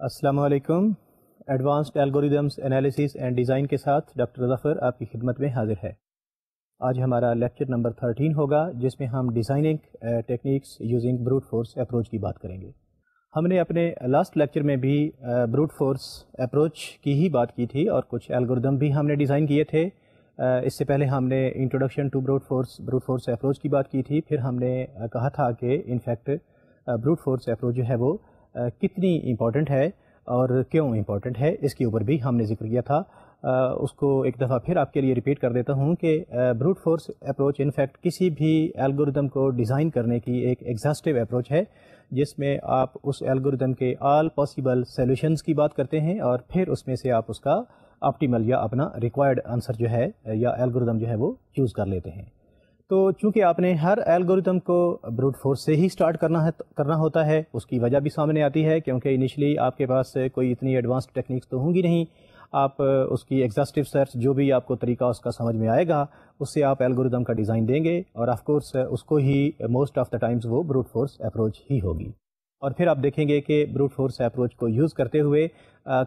السلام علیکم. Advanced algorithms analysis and design کے ساتھ ڈاکٹر ظفر آپ کی خدمت میں حاضر ہے. آج ہمارا لیکچر نمبر 13 ہوگا جس میں ہم designing techniques using brute force approach کی بات کریں گے. ہم نے اپنے لاسٹ لیکچر میں بھی بروٹ فورس اپروچ کی ہی بات کی تھی اور کچھ الگوریدم بھی ہم نے ڈیزائن کیے تھے. اس سے پہلے ہم نے introduction to brute force approach کی بات کی تھی. پھر ہم نے کہا تھا کہ انفیکٹ بروٹ فورس اپروچ جو ہے وہ کتنی امپورٹنٹ ہے اور کیوں امپورٹنٹ ہے اس کے اوپر بھی ہم نے ذکر کیا تھا. اس کو ایک دفعہ پھر آپ کے لیے ریپیٹ کر دیتا ہوں کہ بروٹ فورس اپروچ انفیکٹ کسی بھی الگوریدم کو ڈیزائن کرنے کی ایک ایگزاسٹو اپروچ ہے جس میں آپ اس الگوریدم کے آل پاسبل سولوشنز کی بات کرتے ہیں اور پھر اس میں سے آپ اس کا آپٹیمل یا اپنا ریکوائرڈ آنسر جو ہے یا الگوریدم جو ہے وہ چوز کر لیتے ہیں. تو چونکہ آپ نے ہر الگوریدم کو بروٹ فورس سے ہی سٹارٹ کرنا ہوتا ہے, اس کی وجہ بھی سامنے آتی ہے کیونکہ انیشلی آپ کے پاس کوئی اتنی ایڈوانسڈ ٹیکنیکس تو ہوں گی نہیں. آپ اس کی ایگزاسٹو سرچ جو بھی آپ کو طریقہ اس کا سمجھ میں آئے گا اس سے آپ الگوریدم کا ڈیزائن دیں گے اور آف کورس اس کو ہی موسٹ آف دا ٹائمز وہ بروٹ فورس اپروچ ہی ہوگی. اور پھر آپ دیکھیں گے کہ بروٹ فورس اپروچ کو یوز کرتے ہوئے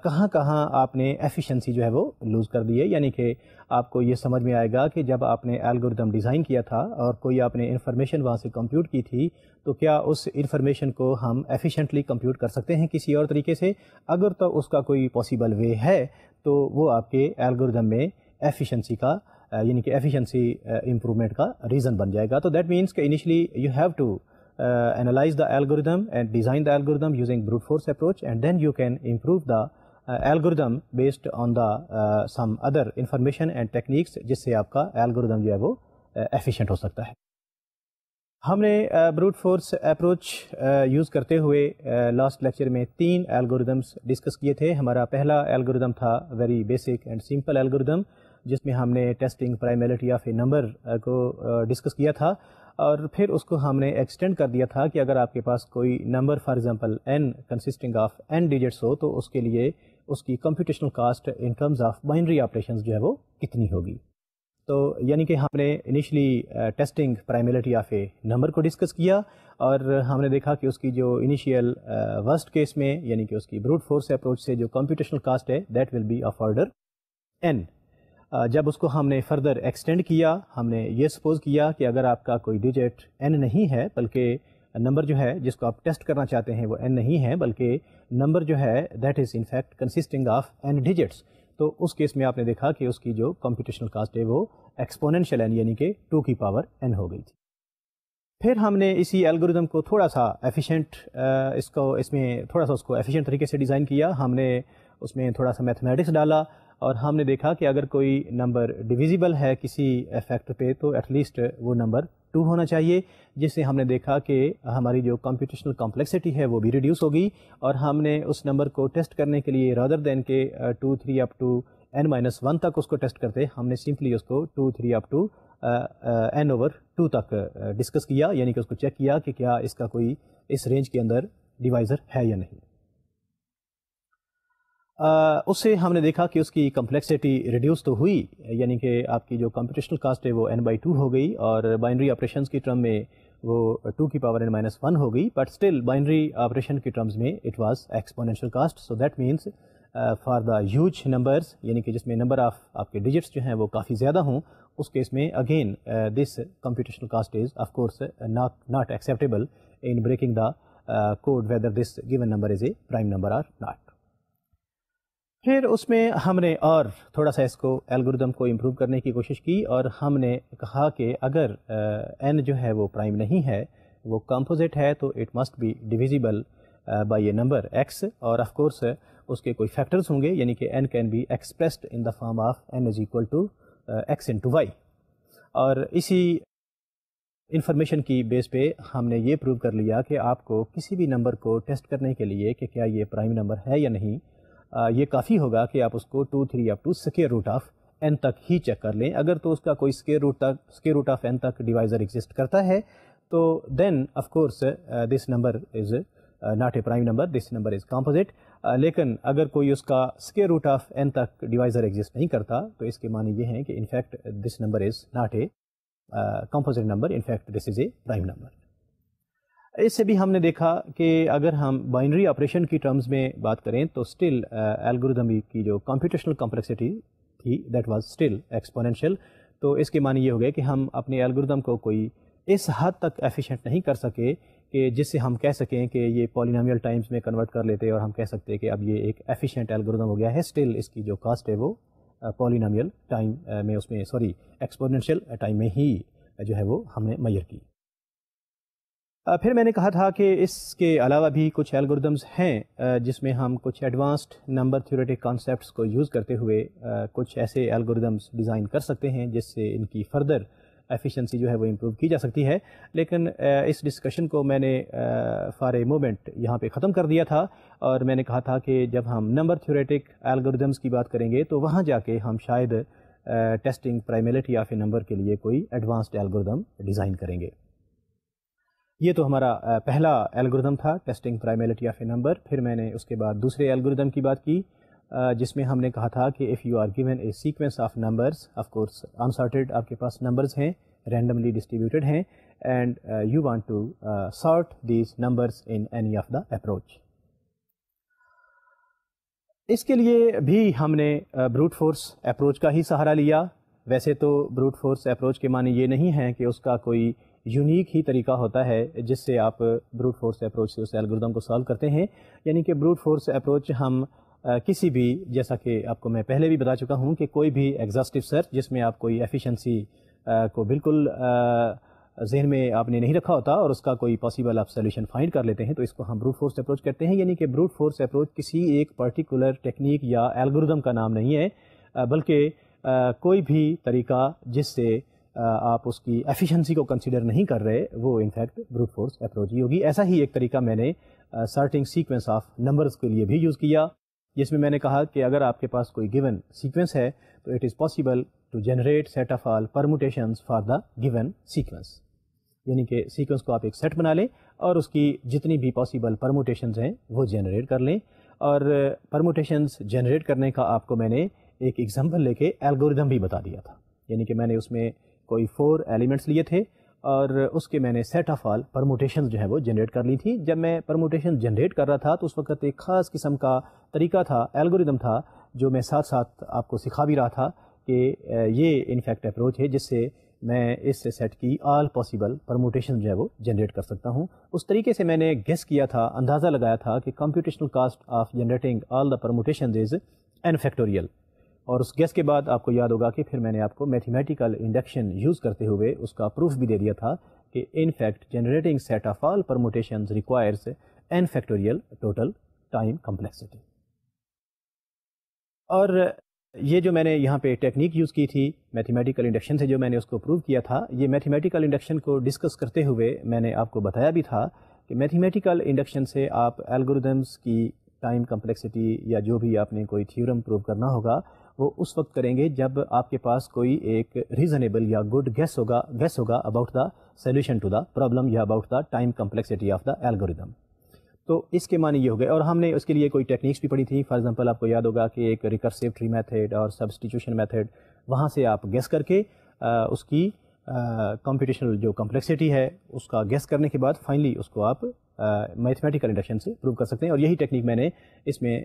کہاں کہاں آپ نے ایفیشنسی جو ہے وہ لوز کر دی ہے. یعنی کہ آپ کو یہ سمجھ میں آئے گا کہ جب آپ نے الگوریدم ڈیزائن کیا تھا اور کوئی آپ نے انفارمیشن وہاں سے کمپیوٹ کی تھی تو کیا اس انفارمیشن کو ہم ایفیشینٹلی کمپیوٹ کر سکتے ہیں کسی اور طریقے سے. اگر تو اس کا کوئی پاسبل وے ہے تو وہ آپ کے الگوریدم میں ایفیشنسی کا یعنی کہ ایفیشنسی امپرومنٹ کا ریزن بن جائے گا. تو دیٹ مینس کہ initially you have to analyze the algorithm and design the algorithm using brute force approach, and then you can improve the algorithm based on the some other information and techniques جس سے آپ کا algorithm جو ہے وہ efficient ہو سکتا ہے. ہم نے بروٹ فورس اپروچ یوز کرتے ہوئے لاسٹ لیکچر میں 3 الگوریدمس ڈسکس کیے تھے. ہمارا پہلا الگوریدم تھا very basic and simple algorithm جس میں ہم نے testing primality of a number کو ڈسکس کیا تھا اور پھر اس کو ہم نے ایکسٹینڈ کر دیا تھا کہ اگر آپ کے پاس کوئی number for example n consisting of n digits ہو تو اس کے لیے اس کی computational cost in terms of binary operations جو ہے وہ کتنی ہوگی. تو یعنی کہ ہم نے initially testing primality of a number کو ڈسکس کیا اور ہم نے دیکھا کہ اس کی جو انیشیل ورسٹ کیس میں یعنی کہ اس کی بروٹ فورس اپروچ سے جو کمپیوٹیشنل کاسٹ ہے that will be of order n. جب اس کو ہم نے فردر ایکسٹینڈ کیا ہم نے یہ سپوز کیا کہ اگر آپ کا کوئی ڈیجٹ n نہیں ہے بلکہ نمبر جو ہے جس کو آپ ٹیسٹ کرنا چاہتے ہیں وہ n نہیں ہے بلکہ نمبر جو ہے that is in fact consisting of n digits, تو اس کیس میں آپ نے دیکھا کہ اس کی جو کمپیوٹیشنل کاسٹ ہے وہ ایکسپوننشیل n یعنی کہ 2 کی پاور n ہو گئی تھی. پھر ہم نے اسی الگوریدم کو تھوڑا سا ایفیشینٹ اس میں تھوڑا سا اس کو ایفیشینٹ طریقے سے ڈیزائن کیا. ہم نے اس میں تھوڑا سا میتھمیٹکس ڈالا اور ہم نے دیکھا کہ اگر کوئی نمبر ڈویزیبل ہے کسی فیکٹر پہ تو ایٹ لیسٹ وہ نمبر 2 ہونا چاہیے, جس سے ہم نے دیکھا کہ ہماری جو کمپیوٹیشنل کمپلیکسٹی ہے وہ بھی ریڈیوس ہوگی اور ہم نے اس نمبر کو ٹیسٹ کرنے کے لیے رادر دین کے 2 3 اپ ٹو n-1 تک اس کو ٹیسٹ کرتے ہم نے سمپلی اس کو 2 3 اپ ٹو n/2 تک ڈسکس کیا, یعنی کہ اس کو چیک کیا کہ کیا اس کا کوئی اس رینج کے اندر ڈیوائزر ہے یا نہیں. اس سے ہم نے دیکھا کہ اس کی کمپلیکسٹی ریڈیوس تو ہوئی یعنی کہ آپ کی جو کمپیوٹیشنل کاسٹ ہے وہ n/2 ہو گئی اور بائنری آپریشنس کی ٹرم میں وہ 2 کی پاور n-1 ہو گئی, بٹ اسٹل بائنری آپریشن کی ٹرمز میں it was exponential cost. So that means for the huge numbers یعنی کہ جس میں نمبر آف آپ کے ڈیجٹس جو ہیں وہ کافی زیادہ ہوں اس کیس میں again this computational cost is of course not acceptable in breaking the code whether this given number is a prime number or not. پھر اس میں ہم نے اور تھوڑا سا اس کو الگوریدم کو امپروو کرنے کی کوشش کی اور ہم نے کہا کہ اگر n جو ہے وہ پرائم نہیں ہے وہ کمپوزٹ ہے تو it must be divisible by a number x اور آف کورس اس کے کوئی فیکٹرز ہوں گے یعنی کہ n can be expressed in the form of n is equal to x into y. اور اسی انفارمیشن کی بیس پہ ہم نے یہ پروو کر لیا کہ آپ کو کسی بھی نمبر کو ٹیسٹ کرنے کے لیے کہ کیا یہ پرائم نمبر ہے یا نہیں یہ کافی ہوگا کہ آپ اس کو 2 3 up two square root of n تک ہی چیک کر لیں. اگر تو اس کا کوئی اسکوائر روٹ آف n تک ڈیوائزر ایگزسٹ کرتا ہے تو then of course this number is not a prime number, this number is composite. لیکن اگر کوئی اس کا اسکوائر روٹ آف n تک ڈیوائزر ایگزسٹ نہیں کرتا تو اس کے معنی یہ ہیں کہ in fact this number is not a composite number, in fact this is a prime number. اس سے بھی ہم نے دیکھا کہ اگر ہم بائنری آپریشن کی ٹرمز میں بات کریں تو اسٹل الگوریدم کی جو کمپیوٹیشنل کمپلیکسٹی تھی دیٹ واز اسٹل ایکسپونینشیل. تو اس کے معنی یہ ہو گئے کہ ہم اپنے الگوریدم کو کوئی اس حد تک ایفیشینٹ نہیں کر سکے کہ جس سے ہم کہہ سکیں کہ یہ پولینومیل ٹائمز میں کنورٹ کر لیتے اور ہم کہہ سکتے کہ اب یہ ایک ایفیشینٹ الگوریدم ہو گیا ہے. اسٹل اس کی جو کاسٹ ہے وہ پولینومیل ٹائم میں اس میں ایکسپونینشیل ٹائم میں ہی جو ہے وہ ہم نے میئر کی. پھر میں نے کہا تھا کہ اس کے علاوہ بھی کچھ الگوریدمز ہیں جس میں ہم کچھ ایڈوانسڈ نمبر تھیوریٹک کانسیپٹس کو یوز کرتے ہوئے کچھ ایسے الگوریدمز ڈیزائن کر سکتے ہیں جس سے ان کی فردر ایفیشنسی جو ہے وہ امپروو کی جا سکتی ہے. لیکن اس ڈسکشن کو میں نے فار اے مومنٹ یہاں پہ ختم کر دیا تھا اور میں نے کہا تھا کہ جب ہم نمبر تھیوریٹک الگوریدمز کی بات کریں گے تو وہاں جا کے ہم شاید ٹیسٹنگ پرائمیلٹی آف اے نمبر کے لیے کوئی ایڈوانسڈ الگوریدم ڈیزائن کریں گے. یہ تو ہمارا پہلا الگوریدم تھا ٹیسٹنگ پرائمیلٹی آف اے نمبر. پھر میں نے اس کے بعد دوسرے الگوریدم کی بات کی جس میں ہم نے کہا تھا کہ if you are given a sequence of numbers of course unsorted آپ کے پاس نمبرز ہیں رینڈملی ڈسٹریبیوٹیڈ ہیں and you want to sort these numbers in any of the approach. اس کے لیے بھی ہم نے بروٹ فورس اپروچ کا ہی سہارا لیا. ویسے تو بروٹ فورس اپروچ کے معنی یہ نہیں ہے کہ اس کا کوئی یونیک ہی طریقہ ہوتا ہے جس سے آپ بروٹ فورس اپروچ سے اس الگوریدم کو سالو کرتے ہیں. یعنی کہ بروٹ فورس اپروچ ہم کسی بھی جیسا کہ آپ کو میں پہلے بھی بتا چکا ہوں کہ کوئی بھی ایگزاسٹو سرچ جس میں آپ کوئی ایفیشنسی کو بالکل ذہن میں آپ نے نہیں رکھا ہوتا اور اس کا کوئی پاسبل آپ سولوشن فائنڈ کر لیتے ہیں تو اس کو ہم بروٹ فورس اپروچ کرتے ہیں. یعنی کہ بروٹ فورس اپروچ کسی ایک پرٹیکولر ٹیکنیک یا الگوریدم کا نام نہیں ہے بلکہ کوئی بھی طریقہ جس سے آپ اس کی ایفیشنسی کو کنسیڈر نہیں کر رہے وہ انفیکٹ بروٹ فورس اپروچ ہی ہوگی. ایسا ہی ایک طریقہ میں نے سارٹنگ سیکوینس آف نمبرز کے لیے بھی یوز کیا جس میں نے کہا کہ اگر آپ کے پاس کوئی گیون سیکوینس ہے تو it is possible to generate set of all permutations for the given sequence. یعنی کہ سیکوینس کو آپ ایک سیٹ بنا لیں اور اس کی جتنی بھی پاسبل پرموٹیشنز ہیں وہ جنریٹ کر لیں. اور پرموٹیشنز جنریٹ کرنے کا آپ کو میں نے ایک ایگزامپل لے کے الگوریدم بھی بتا دیا تھا. یعنی کہ میں نے اس میں کوئی 4 ایلیمنٹس لیے تھے اور اس کے میں نے سیٹ آف آل پرموٹیشنز جو ہے وہ جنریٹ کر لی تھی. جب میں پرموٹیشن جنریٹ کر رہا تھا تو اس وقت ایک خاص قسم کا طریقہ تھا الگوریدم تھا جو میں ساتھ ساتھ آپ کو سکھا بھی رہا تھا کہ یہ انفیکٹ اپروچ ہے جس سے میں اس سیٹ کی آل پاسبل پرموٹیشن جو ہے وہ جنریٹ کر سکتا ہوں. اس طریقے سے میں نے گیس کیا تھا اندازہ لگایا تھا کہ computational cost of generating all the permutations is n factorial. اور اس گیس کے بعد آپ کو یاد ہوگا کہ پھر میں نے آپ کو میتھمیٹیکل انڈکشن یوز کرتے ہوئے اس کا پروف بھی دے دیا تھا کہ in fact generating set of all permutations requires n factorial total time complexity. اور یہ جو میں نے یہاں پہ ٹیکنیک یوز کی تھی میتھمیٹیکل انڈکشن سے جو میں نے اس کو پروو کیا تھا یہ میتھمیٹیکل انڈکشن کو ڈسکس کرتے ہوئے میں نے آپ کو بتایا بھی تھا کہ میتھمیٹیکل انڈکشن سے آپ الگوریدمس کی ٹائم کمپلیکسٹی یا جو بھی آپ نے کوئی تھیورم پروو کرنا ہوگا وہ اس وقت کریں گے جب آپ کے پاس کوئی ایک ریزنیبل یا گڈ گیس ہوگا about the solution to the problem یا about the time complexity of the algorithm. تو اس کے معنی یہ ہو گئے. اور ہم نے اس کے لیے کوئی ٹیکنیکس بھی پڑھی تھی. فار ایگزامپل آپ کو یاد ہوگا کہ ایک ریکرسیو ٹری میتھڈ اور سبسٹیٹیوشن میتھڈ وہاں سے آپ گیس کر کے اس کی کمپیوٹیشنل جو کمپلیکسٹی ہے اس کا گیس کرنے کے بعد فائنلی اس کو آپ میتھمیٹیکل انڈکشن سے پروو کر سکتے ہیں. اور یہی ٹیکنیک میں نے اس میں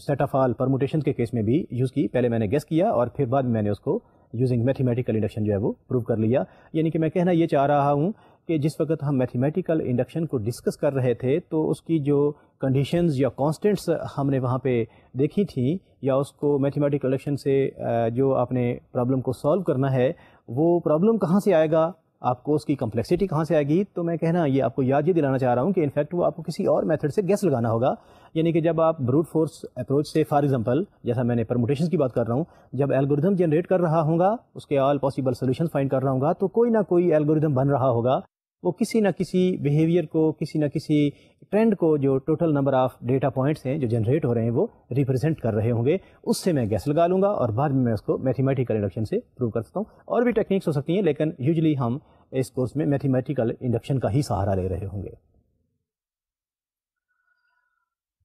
سیٹ آف آل پرموٹیشن کے کیس میں بھی یوز کی. پہلے میں نے گیس کیا اور پھر بعد میں نے اس کو یوزنگ میتھمیٹیکل انڈکشن جو ہے وہ پروو کر لیا. یعنی کہ میں کہنا یہ چاہ رہا ہوں کہ جس وقت ہم میتھمیٹیکل انڈکشن کو ڈسکس کر رہے تھے تو اس کی جو کنڈیشنز یا کانسٹنٹس ہم نے وہاں پہ دیکھی تھیں یا اس کو میتھمیٹیکل انڈکشن سے جو آپ نے پرابلم کو سالو کرنا ہے وہ پرابلم کہاں سے آئے گا آپ کو اس کی کمپلیکسٹی کہاں سے آئے گی. تو میں کہنا یہ آپ کو یاد یہ دلانا چاہ رہا ہوں کہ انفیکٹ وہ آپ کو کسی اور میتھڈ سے گیس لگانا ہوگا. یعنی کہ جب آپ بروٹ فورس اپروچ سے فار ایگزامپل جیسا میں نے پرموٹیشن کی بات کر رہا ہوں جب الگوریدم جنریٹ کر رہا ہوں گا اس کے آل پاسبل سولوشن فائنڈ کر رہا ہوں گا تو کوئی نہ کوئی الگوریدم بن رہا ہوگا وہ کسی نہ کسی بیہیویئر کو کسی نہ کسی ٹرینڈ کو جو total number of data points ہیں جو جنریٹ ہو رہے ہیں وہ ریپرزینٹ کر رہے ہوں گے. اس سے میں گیس لگا لوں گا اور بعد میں اس کو میتھمیٹیکل انڈکشن سے پروو کر سکتا ہوں. اور بھی ٹیکنیکس ہو سکتی ہیں لیکن یوزلی ہم اس کورس میں میتھمیٹیکل انڈکشن کا ہی سہارا لے رہے ہوں گے.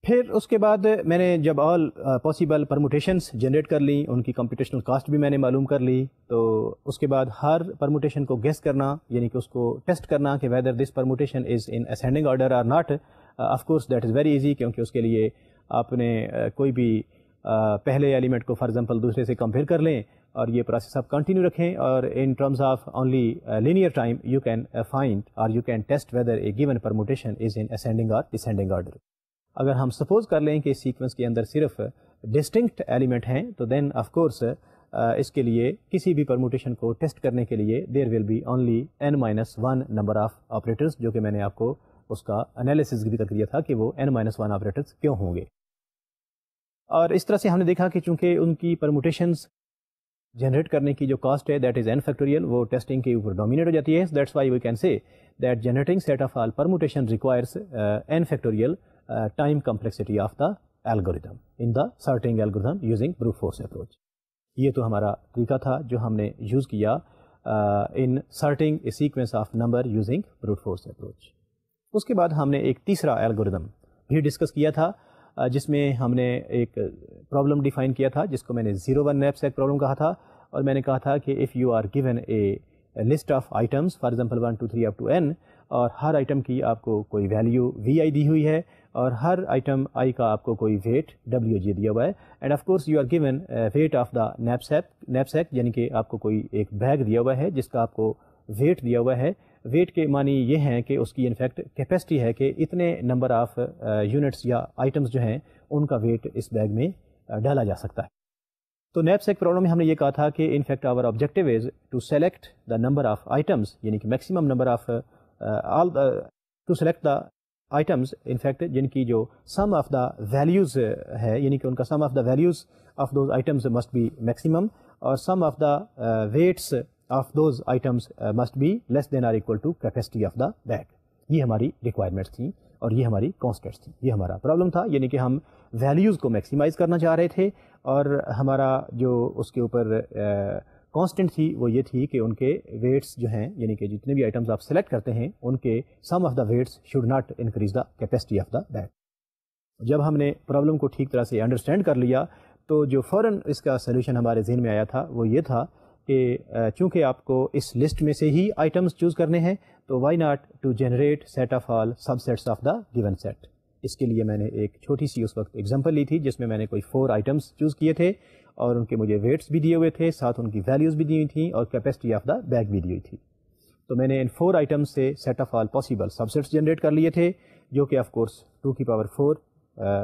پھر اس کے بعد میں نے جب آل پاسبل پرموٹیشنس جنریٹ کر لیں، ان کی کمپیوٹیشنل کاسٹ بھی میں نے معلوم کر لی، تو اس کے بعد ہر پرموٹیشن کو گیس کرنا، یعنی کہ اس کو ٹیسٹ کرنا کہ whether this permutation is in ascending order اور not. Of course that is very easy, کیونکہ اس کے لیے آپ نے کوئی بھی پہلے ایلیمنٹ کو فار ایگزامپل دوسرے سے کمپیئر کر لیں اور یہ پروسیس آپ کنٹینیو رکھیں، اور in terms of only linear time you can find اور you can test whether a given permutation is in ascending اور ڈسینڈنگ آرڈر. اگر ہم سپوز کر لیں کہ اس سیکوینس کے اندر صرف ڈسٹنکٹ ایلیمنٹ ہیں، تو دین آف کورس اس کے لیے کسی بھی پرموٹیشن کو ٹیسٹ کرنے کے لیے there will be only n-1 number of operators, جو کہ میں نے آپ کو اس کا انالیسز بھی کر دیا تھا کہ وہ n-1 آپریٹرس کیوں ہوں گے. اور اس طرح سے ہم نے دیکھا کہ چونکہ ان کی پرموٹیشنز جنریٹ کرنے کی جو کاسٹ ہے دیٹ از n فیکٹوریل، وہ ٹیسٹنگ کے اوپر ڈومینیٹ ہو جاتی ہے. That's why we can say that generating set of all permutation requires n factorial time complexity of the algorithm in the sorting algorithm using brute force approach. یہ تو ہمارا طریقہ تھا جو ہم نے یوز کیا in sorting a sequence of number using brute force approach. اس کے بعد ہم نے ایک تیسرا الگوریدم بھی ڈسکس کیا تھا، جس میں ہم نے ایک پرابلم ڈیفائن کیا تھا جس کو میں نے 0-1 knapsack پرابلم کہا تھا، اور میں نے کہا تھا کہ if you are given a list of items for example 1 2 3 up to n، اور ہر آئٹم کی آپ کو کوئی ویلیو وی آئی دی ہوئی ہے اور ہر آئٹم آئی کا آپ کو کوئی ویٹ ڈبلیو جی دیا ہوا ہے، and of course you are given weight of the knapsack, یعنی کہ آپ کو کوئی ایک بیگ دیا ہوا ہے جس کا آپ کو ویٹ دیا ہوا ہے. ویٹ کے معنی یہ ہیں کہ اس کی انفیکٹ کیپیسٹی ہے کہ اتنے نمبر آف یونٹس یا آئٹمس جو ہیں ان کا ویٹ اس بیگ میں ڈالا جا سکتا ہے. تو نیپسیک پرابلم میں ہم نے یہ کہا تھا کہ in fact our objective is to select the number of items, یعنی کہ maximum number of to select the items in fact جن کی جو سم آف دا ویلیوز ہے، یعنی کہ ان کا sum of the values of those items must be maximum, اور sum of the weights of those items must be less than or equal to capacity of the bag. یہ ہماری requirements تھیں اور یہ ہماری کانسٹنٹس تھیں. یہ ہمارا پرابلم تھا، یعنی کہ ہم ویلیوز کو میکسیمائز کرنا چاہ رہے تھے، اور ہمارا جو اس کے اوپر کانسٹنٹ تھی وہ یہ تھی کہ ان کے ویٹس جو ہیں، یعنی کہ جتنے بھی آئٹمس آپ سلیکٹ کرتے ہیں ان کے sum of the weights should not increase the capacity of the bag. جب ہم نے پرابلم کو ٹھیک طرح سے انڈرسٹینڈ کر لیا تو جو فوراً اس کا سولوشن ہمارے ذہن میں آیا تھا وہ یہ تھا کہ چونکہ آپ کو اس لسٹ میں سے ہی آئٹمس چوز کرنے ہیں تو why not to generate set of all subsets of the given set. اس کے لیے میں نے ایک چھوٹی سی اس وقت ایگزامپل لی تھی جس میں میں نے کوئی 4 آئٹمس چوز کیے تھے اور ان کے مجھے ویٹس بھی دیے ہوئے تھے، ساتھ ان کی ویلیوز بھی دی ہوئی تھیں اور کیپیسٹی آف دا بیگ بھی دی ہوئی تھی. تو میں نے ان 4 آئٹمس سے set of all possible subsets generate کر لیے تھے، جو کہ آف کورس 2 کی پاور 4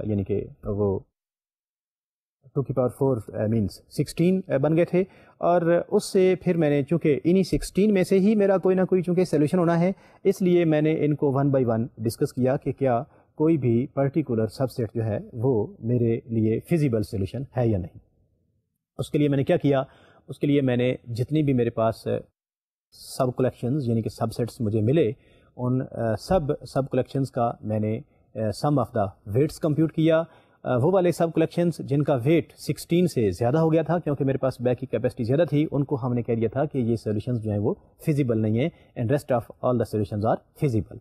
یعنی کہ وہ 2 کی پاور 4 مینس 16 بن گئے تھے. اور اس سے پھر میں نے چونکہ انہی 16 میں سے ہی میرا کوئی نہ کوئی چونکہ سولوشن ہونا ہے، اس لیے میں نے ان کو 1 بائی 1 ڈسکس کیا کہ کیا کوئی بھی پرٹیکولر سب سیٹ جو ہے وہ میرے لیے فیزیبل سولوشن ہے یا نہیں. اس کے لیے میں نے کیا کیا، اس کے لیے میں نے جتنی بھی میرے پاس سب کلیکشنز یعنی کہ سب سیٹس مجھے ملے ان سب کلیکشنز کا میں نے سم آف دا ویٹس کمپیوٹ کیا. وہ والے سب کلیکشنز جن کا ویٹ 16 سے زیادہ ہو گیا تھا کیونکہ میرے پاس بیگ کی کیپیسٹی زیادہ تھی، ان کو ہم نے کہہ دیا تھا کہ یہ سولوشنز جو ہیں وہ فیزیبل نہیں ہیں، and rest of all the solutions are feasible.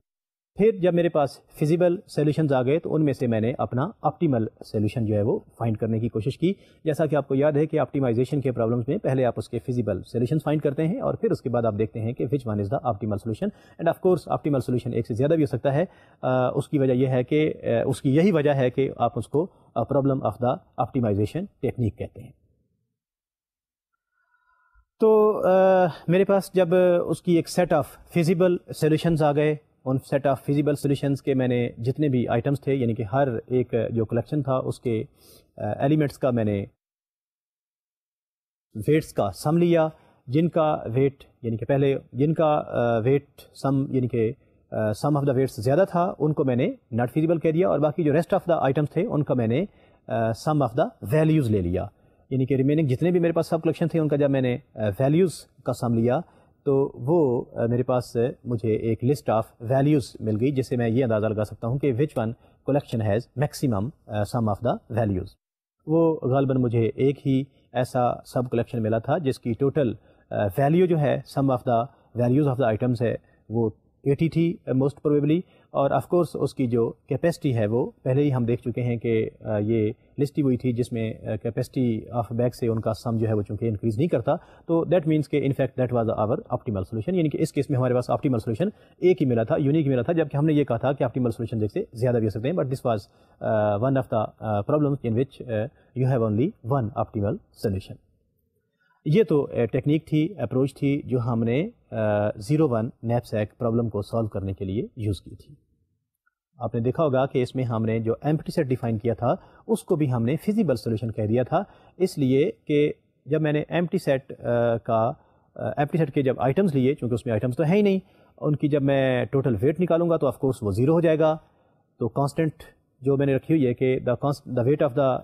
پھر جب میرے پاس فیزیبل سولوشنز آ گئے تو ان میں سے میں نے اپنا آپٹیمل سولوشن جو ہے وہ فائنڈ کرنے کی کوشش کی. جیسا کہ آپ کو یاد ہے کہ آپٹیمائزیشن کے پرابلمس میں پہلے آپ اس کے فیزیبل سولوشنز فائنڈ کرتے ہیں اور پھر اس کے بعد آپ دیکھتے ہیں کہ which one is the optimal solution. And of course optimal solution ایک سے زیادہ بھی ہو سکتا ہے. اس کی وجہ یہ ہے کہ اس کی یہی وجہ ہے کہ آپ اس کو problem of the optimization technique کہتے ہیں. تو میرے پاس جب اس کی ایک سیٹ آف فیزیبل سولوشنز آ گئے، ان سیٹ آف فیزیبل سولوشنز کے میں نے جتنے بھی آئٹمس تھے یعنی کہ ہر ایک جو کلیکشن تھا اس کے ایلیمنٹس کا میں نے ویٹس کا سم لیا، جن کا ویٹ یعنی کہ پہلے جن کا ویٹ سم یعنی کہ سم آف دا ویٹس زیادہ تھا ان کو میں نے ناٹ فیزیبل کہہ دیا، اور باقی جو ریسٹ آف دا آئٹمس تھے ان کا میں نے سم آف دا ویلیوز لے لیا. یعنی کہ ریمیننگ جتنے بھی میرے پاس سب کلیکشن تھے ان کا جب میں نے ویلیوز کا سم لیا تو وہ میرے پاس مجھے ایک لسٹ آف ویلیوز مل گئی جس سے میں یہ اندازہ لگا سکتا ہوں کہ which one collection has maximum some of the values. وہ غالباً مجھے ایک ہی ایسا سب کلیکشن ملا تھا جس کی ٹوٹل ویلیو جو ہے sum of the values of the items ہے وہ 80 تھی موسٹ پروبیبلی، اور آف کورس اس کی جو کیپیسٹی ہے وہ پہلے ہی ہم دیکھ چکے ہیں کہ یہ لسٹ ہوئی تھی جس میں کیپیسٹی آف بیگ سے ان کا سم جو ہے وہ چونکہ انکریز نہیں کرتا، تو دیٹ مینس کہ in fact that was our optimal solution, یعنی کہ اس کیس میں ہمارے پاس آپٹیمل سولوشن ایک ہی ملا تھا، یونیک ملا تھا، جبکہ ہم نے یہ کہا تھا کہ آپٹیمل سولوشن جیسے زیادہ بھی ہو سکتے ہیں، but this was one of the problem in which you have only one optimal solution. یہ تو ٹیکنیک تھی، اپروچ تھی جو ہم نے 01 نیپسیک پرابلم کو سالو کرنے کے لیے یوز کی تھی۔ آپ نے دیکھا ہوگا کہ اس میں ہم نے جو ایمپٹی سیٹ ڈیفائن کیا تھا اس کو بھی ہم نے فیزیبل سولوشن کہہ دیا تھا، اس لیے کہ جب میں نے ایمپٹی سیٹ کے جب آئٹمز لیے، چونکہ اس میں آئٹمز تو ہے ہی نہیں، ان کی جب میں ٹوٹل ویٹ نکالوں گا تو آف کورس وہ 0 ہو جائے گا، تو کانسٹنٹ جو میں نے رکھی ہوئی ہے کہ the weight of the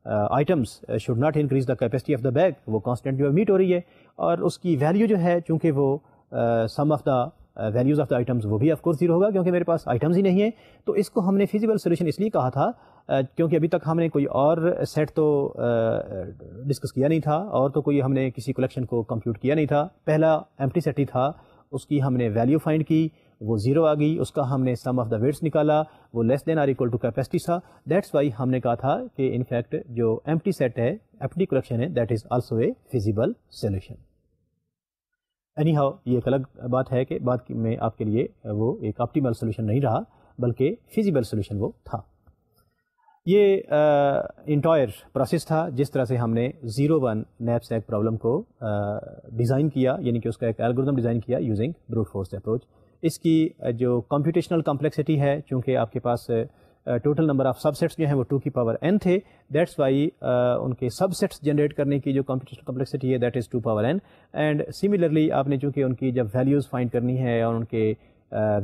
items should not increase the capacity of the bag, وہ کانسٹنٹ جو ہے میٹ ہو رہی ہے، اور اس کی ویلیو جو ہے چونکہ وہ sum of the values of the items وہ بھی آف کورس 0 ہوگا کیونکہ میرے پاس آئٹمز ہی نہیں ہے، تو اس کو ہم نے فیزیبل سولوشن اس لیے کہا تھا کیونکہ ابھی تک ہم نے کوئی اور سیٹ تو ڈسکس کیا نہیں تھا، اور تو کوئی ہم نے کسی کلیکشن کو کمپیوٹ کیا نہیں تھا، پہلا ایمپٹی سیٹ ہی تھا، اس کی ہم نے ویلیو فائنڈ کی، وہ 0 آ گئی، اس کا ہم نے سم آف دا ویٹس نکالا، وہ لیس than or equal to capacity تھا، دیٹس وائی ہم نے کہا تھا کہ ان فیکٹ جو ایمپٹی سیٹ ہے، ایمپٹی کلیکشن ہے، that is also a feasible solution. Any how یہ ایک الگ بات ہے کہ بعد میں آپ کے لیے وہ ایک آپٹیمل سولوشن نہیں رہا بلکہ فیزیبل سولوشن وہ تھا۔ یہ انٹائر پروسیس تھا جس طرح سے ہم نے 01 نیپسیک پرابلم کو ڈیزائن کیا، یعنی کہ اس کا ایک الگورتھم ڈیزائن کیا یوزنگ بروٹ فورس اپروچ۔ اس کی جو کمپیوٹیشنل کمپلیکسٹی ہے، چونکہ آپ کے پاس total number of subsets جو ہیں وہ 2 کی پاور n تھے، دیٹس وائی ان کے سب سیٹس جنریٹ کرنے کی جو کمپیوٹیشنل کمپلیکسٹی ہے that is 2 power n، and similarly آپ نے چونکہ ان کی جب ویلیوز فائنڈ کرنی ہے اور ان کے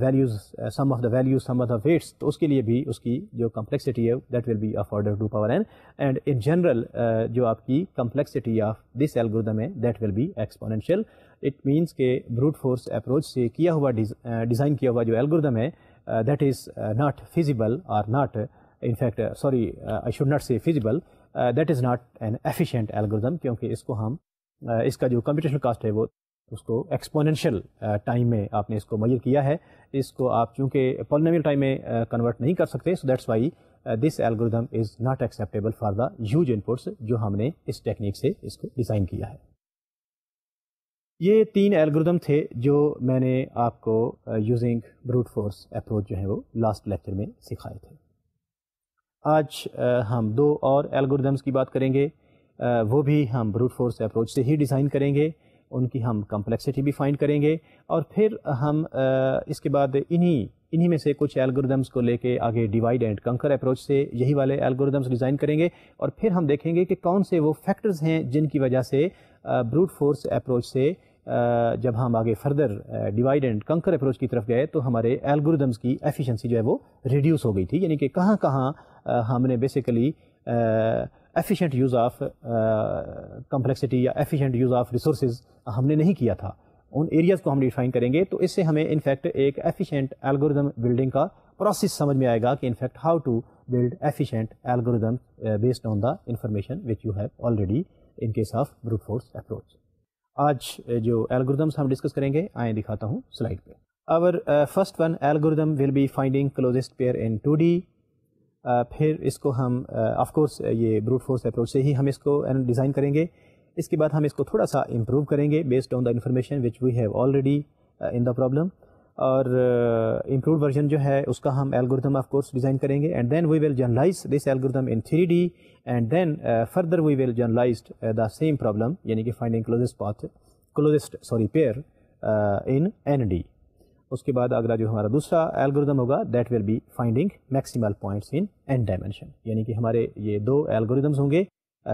values sum of the values sum of the weights, تو اس کے لیے بھی اس کی جو کمپلیکسٹی ہے that will be of order 2 power n، and in general جو آپ کی کمپلیکسٹی آف دس الگورتھم ہے that will be exponential. It means کہ بروٹ فورس اپروچ سے کیا ہوا ڈیزائن کیا ہوا جو الگورتھم ہے that is not feasible or not in fact sorry I should not say feasible that is not an efficient algorithm، کیونکہ اس کو ہم اس کا جو کمپیوٹیشنل کاسٹ ہے وہ اس کو ایکسپونینشیل ٹائم میں آپ نے اس کو میئر کیا ہے، اس کو آپ چونکہ پولینومیل ٹائم میں کنورٹ نہیں کر سکتے، so that's why this algorithm is not acceptable for the huge inputs جو ہم نے اس ٹیکنیک سے اس کو ڈیزائن کیا ہے۔ یہ 3 الگورتھم تھے جو میں نے آپ کو یوزنگ بروٹ فورس اپروچ جو ہے وہ لاسٹ لیکچر میں سکھائے تھے۔ آج ہم 2 اور الگورتھمس کی بات کریں گے، وہ بھی ہم بروٹ فورس اپروچ سے ہی ڈیزائن کریں گے، ان کی ہم کمپلیکسٹی بھی فائنڈ کریں گے، اور پھر ہم اس کے بعد انہی میں سے کچھ الگورتھمس کو لے کے آگے ڈیوائڈ اینڈ کنکر اپروچ سے یہی والے الگورتھمس ڈیزائن کریں گے، اور پھر ہم دیکھیں گے کہ کون سے وہ فیکٹرز ہیں جن کی وجہ سے بروٹ فورس اپروچ سے جب ہم آگے further divide and conquer approach کی طرف گئے تو ہمارے الگورتھمس کی ایفیشنسی جو ہے وہ ریڈیوس ہو گئی تھی، یعنی کہ کہاں کہاں ہم نے basically efficient use of complexity یا ایفیشینٹ یوز آف ریسورسز ہم نے نہیں کیا تھا، ان ایریاز کو ہم ڈیفائن کریں گے، تو اس سے ہمیں انفیکٹ ایک ایفیشینٹ الگورتھم بلڈنگ کا پروسیس سمجھ میں آئے گا کہ in fact how to build efficient algorithm based on the information which you have already in case of brute force approach. آج جو الگورتھمس ہم ڈسکس کریں گے آئیں دکھاتا ہوں سلائڈ پہ۔ اور first one algorithm will be finding closest pair in 2D، پھر اس کو ہم آف کورس یہ بروٹ فورس اپروچ سے ہی ہم اس کو ڈیزائن کریں گے، اس کے بعد ہم اس کو تھوڑا سا امپروو کریں گے based on the information which we have already in the problem, اور امپرووڈ ورژن جو ہے اس کا ہم الگورتھم آف کورس ڈیزائن کریں گے، and then we will generalize this algorithm in 3D، and then further we will generalize the same problem, یعنی کہ finding closest pair in ND۔ اس کے بعد اگلا جو ہمارا دوسرا الگورتھم ہوگا that will be finding maximal points in n dimension, یعنی کہ ہمارے یہ 2 الگورتھمز ہوں گے،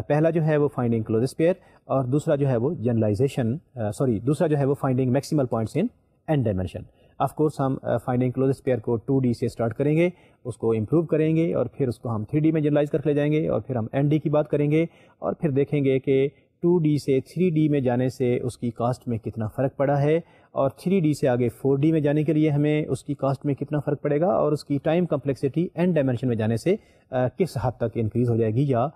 پہلا جو ہے وہ فائنڈنگ کلوزسٹ پیئر، اور دوسرا جو ہے وہ دوسرا جو ہے وہ finding maximal points in n dimension. Of course ہم فائنڈنگ کلوزسٹ پیئر کو 2D سے اسٹارٹ کریں گے، اس کو امپروو کریں گے، اور پھر اس کو ہم 3D میں جنرلائز کر کے لے جائیں گے، اور پھر ہم ND کی بات کریں گے، اور پھر دیکھیں گے کہ 2D سے 3D میں جانے سے اس کی کاسٹ میں کتنا فرق پڑا ہے، اور 3D سے آگے 4D میں جانے کے لیے ہمیں اس کی کاسٹ میں کتنا فرق پڑے گا، اور اس کی ٹائم کمپلیکسٹی n ڈائمینشن میں جانے سے کس حد تک انکریز ہو جائے گی، یا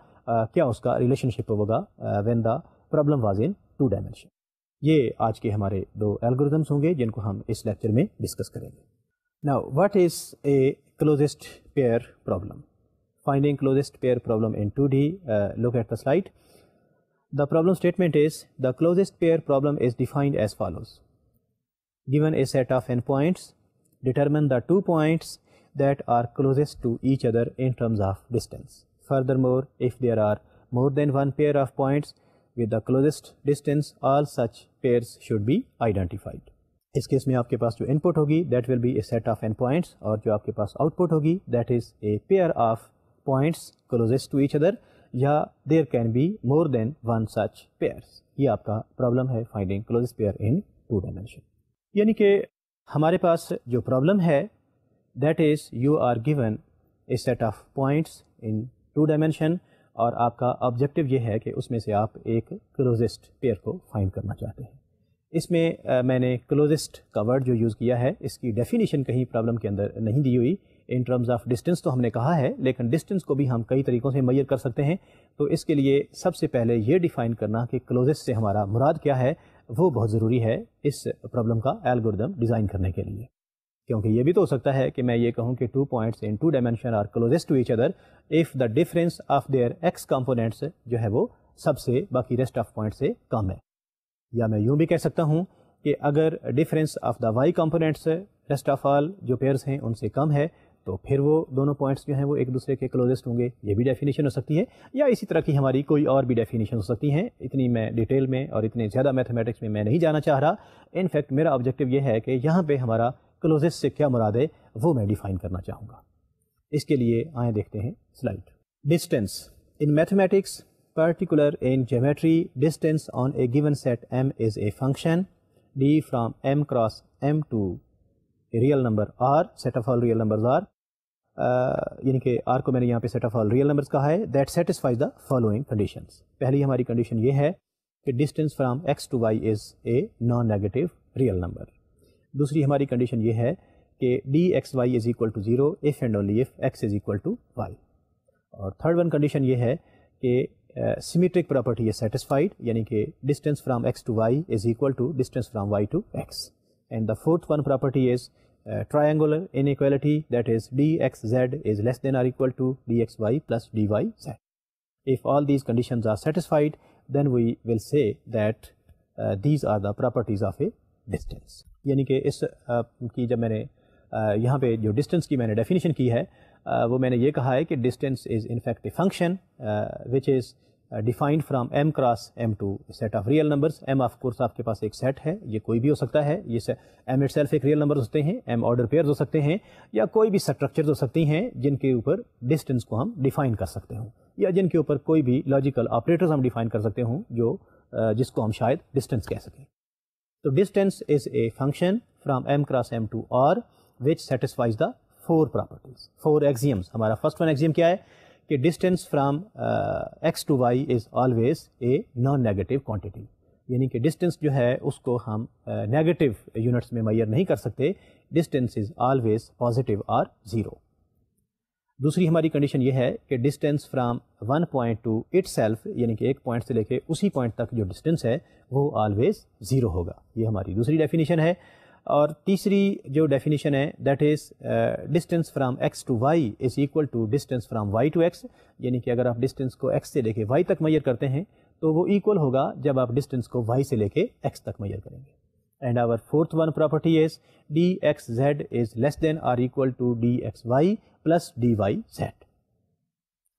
کیا اس کا ریلیشن شپ ہوگا when the problem was in 2 dimension. یہ آج کے ہمارے 2 الگورتھمس ہوں گے جن کو ہم اس لیکچر میں ڈسکس کریں گے. Now, what is a closest pair problem? Finding closest pair problem in 2D. Look at the slide. The problem statement is the closest pair problem is defined as follows. Given a set of endpoints, determine the 2 points that are closest to each other in terms of distance. Furthermore, if there are more than one pair of points with the closest distance, all such pairs should be identified. اس case میں آپ کے پاس جو input ہوگی that will be a set of end points, اور جو آپ کے پاس آؤٹ پٹ ہوگی that is a pair of points closest to each other, یا there can be more than one such pairs. یہ آپ کا پرابلم ہے finding closest pair in 2 dimension. یعنی کہ ہمارے پاس جو پرابلم ہے that is you are given a set of points in 2 dimension, اور آپ کا آبجیکٹیو یہ ہے کہ اس میں سے آپ ایک کلوزسٹ پیئر کو فائنڈ کرنا چاہتے ہیں. اس میں میں نے کلوزسٹ کا ورڈ جو یوز کیا ہے اس کی ڈیفینیشن کہیں پرابلم کے اندر نہیں دی ہوئی. ان ٹرمز آف ڈسٹینس تو ہم نے کہا ہے، لیکن ڈسٹینس کو بھی ہم کئی طریقوں سے میئر کر سکتے ہیں. تو اس کے لیے سب سے پہلے یہ ڈیفائن کرنا کہ کلوزسٹ سے ہمارا مراد کیا ہے وہ بہت ضروری ہے اس پرابلم کا الگورتھم ڈیزائن کرنے کے لیے. کیونکہ یہ بھی تو ہو سکتا ہے کہ میں یہ کہوں کہ 2 points in 2 dimension are closest to each other if the difference of their x components جو ہے وہ سب سے باقی ریسٹ آف پوائنٹ سے کم ہے. یا میں یوں بھی کہہ سکتا ہوں کہ اگر difference of the y components rest of all جو پیئرس ہیں ان سے کم ہے تو پھر وہ دونوں پوائنٹس جو ہیں وہ ایک دوسرے کے کلوزسٹ ہوں گے. یہ بھی ڈیفینیشن ہو سکتی ہے، یا اسی طرح کی ہماری کوئی اور بھی ڈیفینیشن ہو سکتی ہیں. اتنی میں ڈیٹیل میں اور اتنے زیادہ میتھمیٹکس میں نہیں جانا چاہ رہا. ان فیکٹ میرا آبجیکٹیو یہ ہے کہ یہاں پہ ہمارا کلوزسٹ سے کیا مراد ہے وہ میں ڈیفائن کرنا چاہوں گا. اس کے لیے آئیں دیکھتے ہیں slide. Distance in mathematics particular in geometry, distance on a given set M is a function d from M cross M to a real number R, set of all real numbers R, یعنی کہ R کو میں نے یہاں پہ set of all real numbers کہا ہے, that satisfies the following conditions. پہلی ہماری کنڈیشن یہ ہے کہ distance from X to Y is a non-negative real number. دوسری ہماری کنڈیشن یہ ہے کہ dxy is equal to 0 if and only if x is equal to y. اور تھرڈ ون کنڈیشن یہ ہے کہ سیمیٹرک پراپرٹی از سیٹسفائڈ، یعنی کہ distance from x to y is equal to distance from y to x. And the fourth one property is triangular inequality, that is dxz is less than or equal to dxy plus dyz. If all these conditions are satisfied, then we will say that these are the properties of a distance. یعنی کہ اس کی جب میں نے یہاں پہ جو distance کی میں نے ڈیفینیشن کی ہے وہ میں نے یہ کہا ہے کہ distance is in fact a function which is defined from M cross M to set of real numbers. M of course آپ کے پاس ایک سیٹ ہے، یہ کوئی بھی ہو سکتا ہے. یہ ایم اٹ سیلف ایک ریئل نمبر ہو سکتے ہیں، ایم آرڈر پیئرز ہو سکتے ہیں، یا کوئی بھی اسٹرکچرز ہو سکتی ہیں جن کے اوپر ڈسٹینس کو ہم ڈیفائن کر سکتے ہوں، یا جن کے اوپر کوئی بھی لاجیکل آپریٹرز ہم ڈیفائن کر سکتے ہوں جو جس کو ہم شاید ڈسٹینس کہہ سکیں. تو distance is a function from M cross M to R which satisfies the 4 properties, 4 axioms. ہمارا فرسٹ ون ایگزیم کیا ہے کہ distance from x to y is always a non negative quantity, یعنی کہ ڈسٹینس جو ہے اس کو ہم نیگیٹو یونٹس میں میئر نہیں کر سکتے. ڈسٹینس از آلویز پازیٹیو اور 0. دوسری ہماری کنڈیشن یہ ہے کہ distance from one point to itself, یعنی کہ ایک پوائنٹ سے لے کے اسی پوائنٹ تک جو ڈسٹینس ہے وہ آلویز 0 ہوگا. یہ ہماری دوسری ڈیفینیشن ہے. اور تیسری جو ڈیفینیشن ہے that is distance from x to y is equal to distance from y to x, یعنی کہ اگر آپ ڈسٹینس کو ایکس سے لے کے وائی تک میئر کرتے ہیں تو وہ ایکول ہوگا جب آپ ڈسٹینس کو وائی سے لے کے ایکس تک میئر کریں گے. And our fourth one property is d x z is less than or equal to d x y plus d y z.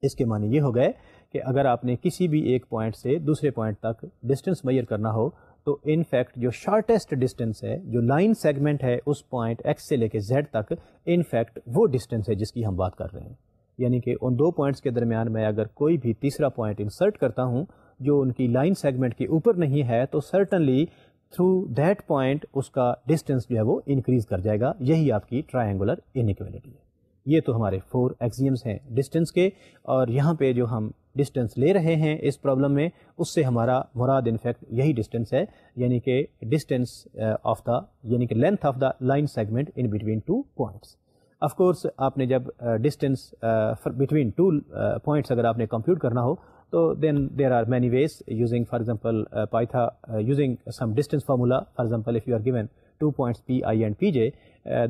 اس کے معنی یہ ہو گئے کہ اگر آپ نے کسی بھی ایک پوائنٹ سے دوسرے پوائنٹ تک ڈسٹینس میئر کرنا ہو تو ان فیکٹ جو شارٹیسٹ ڈسٹینس ہے، جو لائن سیگمنٹ ہے اس پوائنٹ ایکس سے لے کے زیڈ تک، ان فیکٹ وہ ڈسٹینس ہے جس کی ہم بات کر رہے ہیں. یعنی کہ ان 2 پوائنٹس کے درمیان میں اگر کوئی بھی تیسرا پوائنٹ انسرٹ کرتا ہوں جو ان کی لائن سیگمنٹ کے اوپر نہیں ہے تو سرٹنلی تھرو دیٹ پوائنٹ اس کا ڈسٹینس جو ہے وہ انکریز کر جائے گا. یہی آپ کی ٹرائنگولر انیکویلٹی ہے. یہ تو ہمارے 4 ایگزیمز ہیں ڈسٹینس کے، اور یہاں پہ جو ہم ڈسٹینس لے رہے ہیں اس پرابلم میں اس سے ہمارا مراد انفیکٹ یہی ڈسٹینس ہے، یعنی کہ ڈسٹینس آف دا، یعنی کہ length of the line segment in between 2 points. Of course آپ نے جب ڈسٹینس بٹوین 2 پوائنٹس اگر آپ نے کمپیوٹ کرنا ہو تو then there are many ways using for example پائتھا using some distance formula. For example if you are given 2 points p i and p j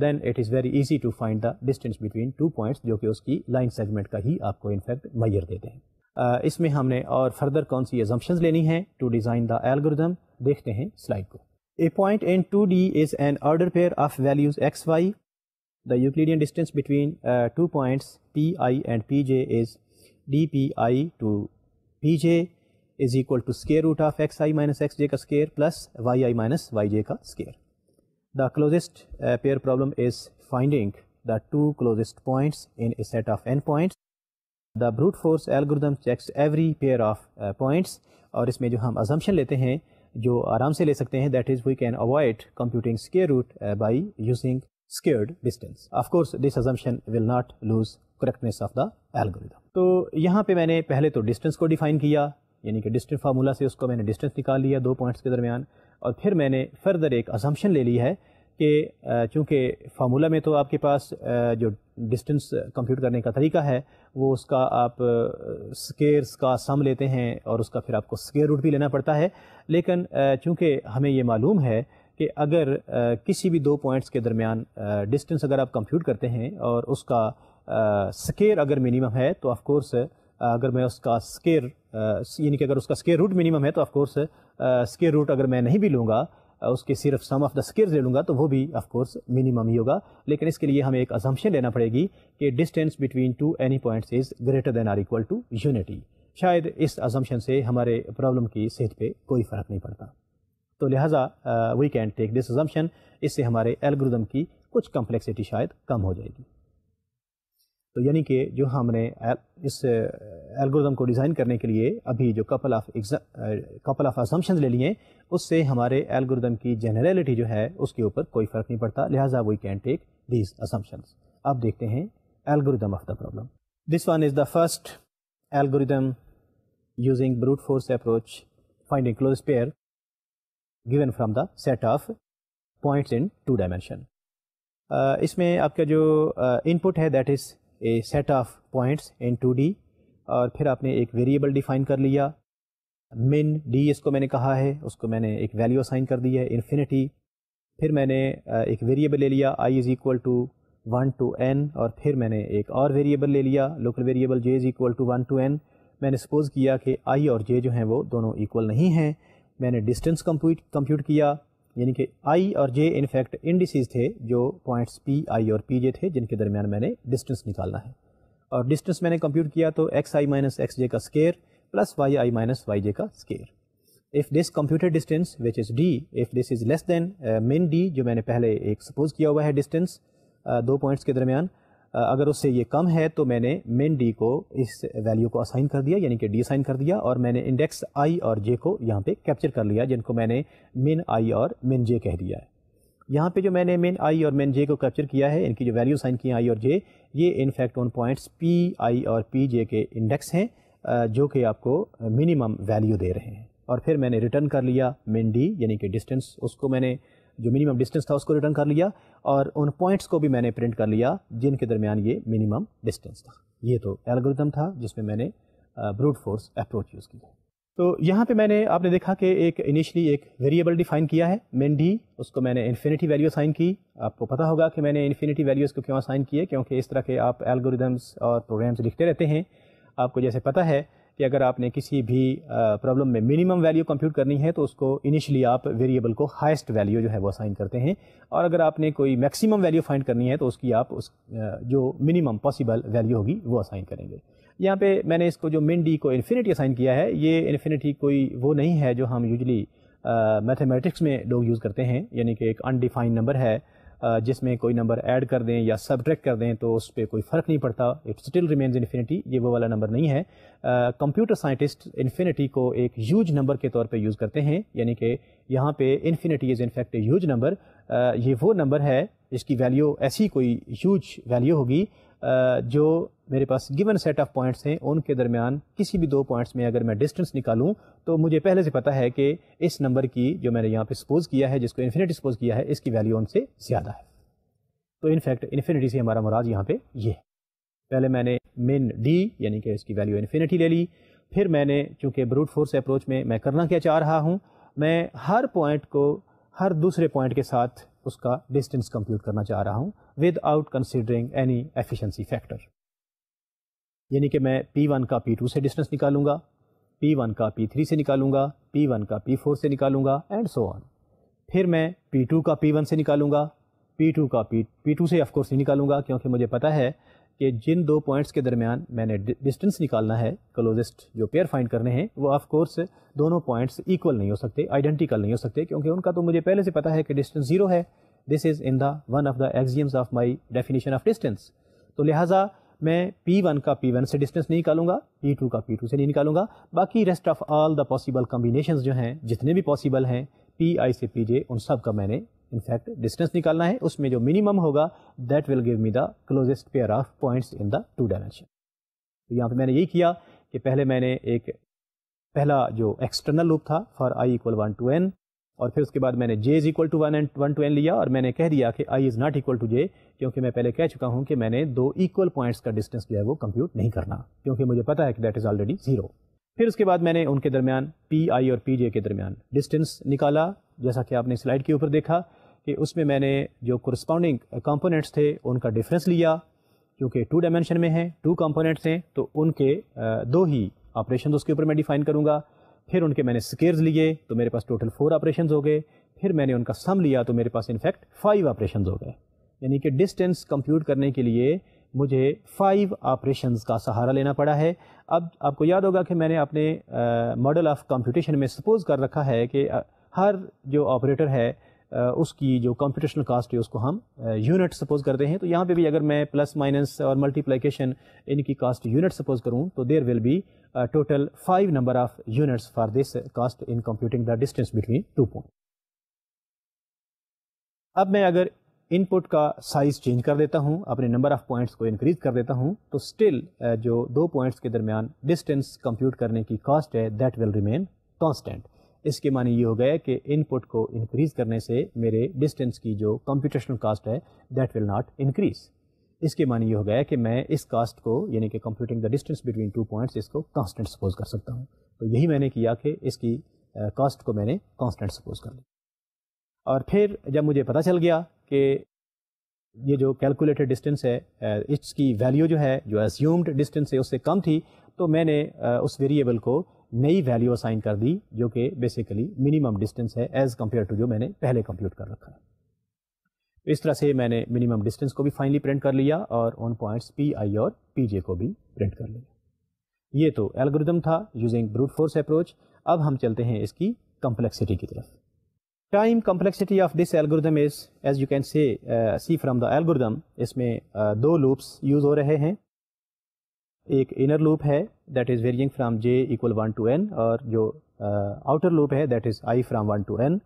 then it is very easy to find the distance between 2 points جو کہ اس کی line segment کا ہی آپ کو in fact mayor دیتے ہیں. اس میں ہم نے اور فردر کون سی ایزمپشنز لینی ہیں ٹو ڈیزائن دا الگورتھم دیکھتے ہیں سلائڈ کو. A point in 2D is an ordered pair of values x, y. The Euclidean distance between 2 points Pi and Pj is dPi to Pj is equal to square root of xi minus xj ka square plus yi minus yj ka square. The closest pair problem is finding the two closest points in a set of n points. The brute force algorithm checks every pair of points. اور اس میں جو ہم assumption لیتے ہیں جو آرام سے لے سکتے ہیں that is we can avoid computing square root by using squared distance. Of course this assumption will not lose correctness of the algorithm. تو یہاں پہ میں نے پہلے تو ڈسٹینس کو ڈیفائن کیا, یعنی کہ ڈسٹینس فارمولا سے اس کو میں نے ڈسٹینس نکال لیا 2 points کے درمیان, اور پھر میں نے فردر ایک assumption لے لی ہے کہ چونکہ فارمولا میں تو آپ کے پاس جو ڈسٹینس کمپیوٹ کرنے کا طریقہ ہے وہ اس کا آپ اسکیئرس کا سم لیتے ہیں اور اس کا پھر آپ کو اسکیئر روٹ بھی لینا پڑتا ہے. لیکن چونکہ ہمیں یہ معلوم ہے کہ اگر کسی بھی 2 points کے درمیان ڈسٹینس اگر آپ کمپیوٹ کرتے ہیں اور اس کا اسکیئر اگر منیمم ہے تو آف کورس اگر میں اس کا اسکیئر یعنی کہ اگر اس کا اسکیئر روٹ منیمم ہے تو آف کورس اسکیئر روٹ اگر میں نہیں بھی لوں گا, اس کے صرف سم آف دا اسکیئرز لے لوں گا تو وہ بھی آف کورس منیمم ہی ہوگا. لیکن اس کے لیے ہمیں ایک assumption لینا پڑے گی کہ distance between 2 any points is greater than or equal to unity. شاید اس assumption سے ہمارے پرابلم کی صحت پہ کوئی فرق نہیں پڑتا, تو لہٰذا we can take this assumption. اس سے ہمارے الگورتھم کی کچھ کمپلیکسٹی شاید کم ہو جائے گی. تو یعنی کہ جو ہم نے اس الگورتھم کو ڈیزائن کرنے کے لیے ابھی جو کپل آف assumptions لے لیے, اس سے ہمارے الگورتھم کی جنرلٹی جو ہے اس کے اوپر کوئی فرق نہیں پڑتا. لہٰذا we can take these assumptions. اب دیکھتے ہیں algorithm of the problem. This one is the first algorithm using brute force approach finding closest pair given from the set of points in 2 dimension. اس میں آپ کا جو ان پٹ ہے that is a set of points in 2D, اور پھر آپ نے ایک ویریبل ڈیفائن کر لیا من ڈی, اس کو میں نے کہا ہے, اس کو میں نے ایک ویلیو اسائن کر دی ہے انفینٹی. پھر میں نے ایک ویریبل لے لیا i is equal to 1 to n, اور پھر میں نے ایک اور ویریبل لے لیا local variable j is equal to 1 to n. میں نے سپوز کیا کہ i اور j جو ہیں وہ دونوں ایکول نہیں ہیں. میں نے ڈسٹینس کمپیوٹ کیا, یعنی کہ i اور j ان فیکٹ انڈیسیز تھے جو پوائنٹس پی آئی اور پی جے تھے جن کے درمیان میں نے ڈسٹینس نکالنا ہے. اور ڈسٹینس میں نے کمپیوٹ کیا تو x i minus x j کا square plus y i minus y j کا square. If this computer distance which is d if this is less than min d, جو میں نے پہلے ایک سپوز کیا ہوا ہے ڈسٹینس 2 points کے درمیان, اگر اس سے یہ کم ہے تو میں نے مین ڈی کو اس ویلیو کو اسائن کر دیا, یعنی کہ ڈی اسائن کر دیا, اور میں نے انڈیکس آئی اور جے کو یہاں پہ کیپچر کر لیا جن کو میں نے مین آئی اور مین جے کہہ دیا ہے. یہاں پہ جو میں نے مین آئی اور مین جے کو کیپچر کیا ہے, ان کی جو ویلیو اسائن کی آئی اور جے, یہ in fact in points P آئی اور پی جے کے انڈیکس ہیں جو کہ آپ کو منیمم ویلیو دے رہے ہیں. اور پھر میں نے ریٹرن کر لیا مین ڈی, یعنی کہ ڈسٹینس, اس کو میں نے جو منیمم ڈسٹینس تھا اس کو ریٹرن کر لیا, اور ان پوائنٹس کو بھی میں نے پرنٹ کر لیا جن کے درمیان یہ منیمم ڈسٹینس تھا. یہ تو الگورتھم تھا جس میں میں نے بروٹ فورس اپروچ یوز کی. تو یہاں پہ میں نے آپ نے دیکھا کہ ایک انیشلی ایک ویریبل ڈیفائن کیا ہے مین ڈی, اس کو میں نے انفینٹی ویلیو اسائن کی. آپ کو پتہ ہوگا کہ میں نے انفینٹی ویلیوز کو کیوں اسائن کیے, کیونکہ اس طرح کے آپ الگوریدمس اور پروگرامس لکھتے رہتے ہیں. آپ کو جیسے پتہ ہے کہ اگر آپ نے کسی بھی پرابلم میں منیمم ویلیو کمپیوٹ کرنی ہے تو اس کو انیشلی آپ ویریبل کو ہائیسٹ ویلیو جو ہے وہ اسائن کرتے ہیں, اور اگر آپ نے کوئی میکسیمم ویلیو فائنڈ کرنی ہے تو اس کی آپ اس جو منیمم پاسبل ویلیو ہوگی وہ اسائن کریں گے. یہاں پہ میں نے اس کو جو مین ڈی کو انفینٹی اسائن کیا ہے, یہ انفینٹی کوئی وہ نہیں ہے جو ہم یوزلی میتھمیٹکس میں لوگ یوز کرتے ہیں, یعنی کہ ایک انڈیفائنڈ نمبر ہے جس میں کوئی نمبر ایڈ کر دیں یا سبٹریکٹ کر دیں تو اس پہ کوئی فرق نہیں پڑتا, اٹ اسٹل ریمینز انفینٹی. یہ وہ والا نمبر نہیں ہے. کمپیوٹر سائنٹسٹ انفینٹی کو ایک ہیوج نمبر کے طور پہ یوز کرتے ہیں, یعنی کہ یہاں پہ infinity is in fact a huge number. یہ وہ نمبر ہے جس کی ویلیو ایسی کوئی ہیوج ویلیو ہوگی جو میرے پاس گیون سیٹ آف پوائنٹس ہیں, ان کے درمیان کسی بھی 2 points میں اگر میں ڈسٹینس نکالوں تو مجھے پہلے سے پتہ ہے کہ اس نمبر کی جو میں نے یہاں پہ سپوز کیا ہے, جس کو انفینٹی سپوز کیا ہے, اس کی ویلیو ان سے زیادہ ہے. تو ان فیکٹ انفینٹی سے ہمارا مراد یہاں پہ یہ ہے. پہلے میں نے مین ڈی یعنی کہ اس کی ویلیو انفینٹی لے لی, پھر میں نے چونکہ بروٹ فورس اپروچ میں کرنا کیا چاہ رہا ہوں، میں ہر پوائنٹ کو ہر دوسرے پوائنٹ کے ساتھ اس کا ڈسٹینس کمپیوٹ کرنا چاہ رہا ہوں with out considering any efficiency factor. یعنی کہ میں P1 کا P2 سے ڈسٹینس نکالوں گا، P1 کا P3 سے نکالوں گا، P1 کا P4 سے نکالوں گا اینڈ سو آن. پھر میں P2 کا P1 سے نکالوں گا، P2 کا P2 سے آف کورس نہیں نکالوں گا، کیونکہ مجھے پتہ ہے کہ جن دو پوائنٹس کے درمیان میں نے ڈسٹینس نکالنا ہے، کلوزسٹ جو پیئر فائنڈ کرنے ہیں، وہ آف کورس دونوں پوائنٹس ایکول نہیں ہو سکتے، آئیڈینٹیکل نہیں ہو سکتے، کیونکہ ان کا تو مجھے پہلے سے پتہ ہے کہ ڈسٹینس 0 ہے. This is in the one of the axioms of my definition of distance. تو لہٰذا میں P1 کا P1 سے ڈسٹینس نہیں نکالوں گا، P2 کا P2 سے نہیں نکالوں گا، باقی rest of all the possible combinations جو ہیں، جتنے بھی پاسبل ہیں Pi سے Pj، ان سب کا میں نے انفیکٹ ڈسٹینس نکالنا ہے. اس میں جو منیمم ہوگا that will give me the closest pair of points in the 2 dimension. تو یہاں پہ میں نے یہی کیا کہ پہلے میں نے ایک پہلا جو ایکسٹرنل لوپ تھا for i equal 1 to n، اور پھر اس کے بعد میں نے j is equal to 1 to n لیا، اور میں نے کہہ دیا کہ i is not equal to j، کیونکہ میں پہلے کہہ چکا ہوں کہ میں نے دو ایکول پوائنٹس کا ڈسٹینس جو ہے وہ کمپیوٹ نہیں کرنا، کیونکہ مجھے پتا ہے کہ دیٹ از آلریڈی 0. پھر اس کے بعد میں نے ان کے درمیان Pi اور Pj کے درمیان ڈسٹینس نکالا، جیسا کہ آپ نے سلائڈ کے اوپر دیکھا کہ اس میں نے جو کورسپونڈنگ کمپوننٹس تھے ان کا ڈفرینس لیا، کیونکہ 2 ڈائمینشن میں ہیں، 2 کمپوننٹس ہیں، تو ان کے 2 ہی آپریشنز اس کے اوپر میں ڈیفائن کروں گا. پھر ان کے میں نے اسکیئرز لیے تو میرے پاس ٹوٹل 4 آپریشنز ہو گئے. پھر میں نے ان کا سم لیا تو میرے پاس انفیکٹ 5 آپریشنز ہو گئے. یعنی کہ ڈسٹینس کمپیوٹ کرنے کے لیے مجھے 5 آپریشنز کا سہارا لینا پڑا ہے. اب آپ کو یاد ہوگا کہ میں نے اپنے ماڈل آف کمپیوٹیشن میں سپوز کر رکھا ہے کہ ہر جو آپریٹر ہے اس کی جو کمپیوٹیشنل کاسٹ ہے اس کو ہم یونٹ سپوز کرتے ہیں. تو یہاں پہ بھی اگر میں پلس مائنس اور ملٹیپلیکیشن ان کی کاسٹ یونٹ سپوز کروں تو there will be total 5 number of units for this cost in computing the distance between 2 point. اب میں اگر ان پٹ کا سائز چینج کر دیتا ہوں، اپنے نمبر آف پوائنٹس کو انکریز کر دیتا ہوں، تو اسٹل جو 2 پوائنٹس کے درمیان ڈسٹینس کمپیوٹ کرنے کی کاسٹ ہے دیٹ ول ریمین کانسٹینٹ. اس کے معنی یہ ہو گیا کہ ان پٹ کو انکریز کرنے سے میرے ڈسٹینس کی جو کمپیوٹیشنل کاسٹ ہے دیٹ ول ناٹ انکریز. اس کے معنی یہ ہو گیا کہ میں اس کاسٹ کو یعنی کہ computing the distance between 2 points اس کو کانسٹنٹ سپوز کر سکتا ہوں. تو یہی میں نے کیا کہ اس کی کاسٹ کو میں نے کانسٹنٹ سپوز کر لی. اور پھر جب مجھے پتہ چل گیا کہ یہ جو کیلکولیٹڈ ڈسٹینس ہے اس کی ویلیو جو ہے جو اسیومڈ ڈسٹینس ہے اس سے کم تھی، تو میں نے اس ویریبل کو نئی ویلیو اسائن کر دی جو کہ بیسیکلی منیمم ڈسٹینس ہے ایز کمپیئر ٹو جو میں نے پہلے کمپیوٹ کر رکھا ہے. اس طرح سے میں نے منیمم ڈسٹینس کو بھی فائنلی پرنٹ کر لیا اور ان پوائنٹس Pi اور Pj کو بھی پرنٹ کر لیا. یہ تو الگوریدم تھا یوزنگ بروٹ فورس اپروچ. اب ہم چلتے ہیں اس کی کمپلیکسٹی کی طرف. Time complexity of this algorithm is as you can see from the algorithm. اس میں 2 لوپس یوز ہو رہے ہیں. ایک انر لوپ ہے that is varying from j equal 1 to n، اور جو آؤٹر لوپ ہے that is i from 1 to n.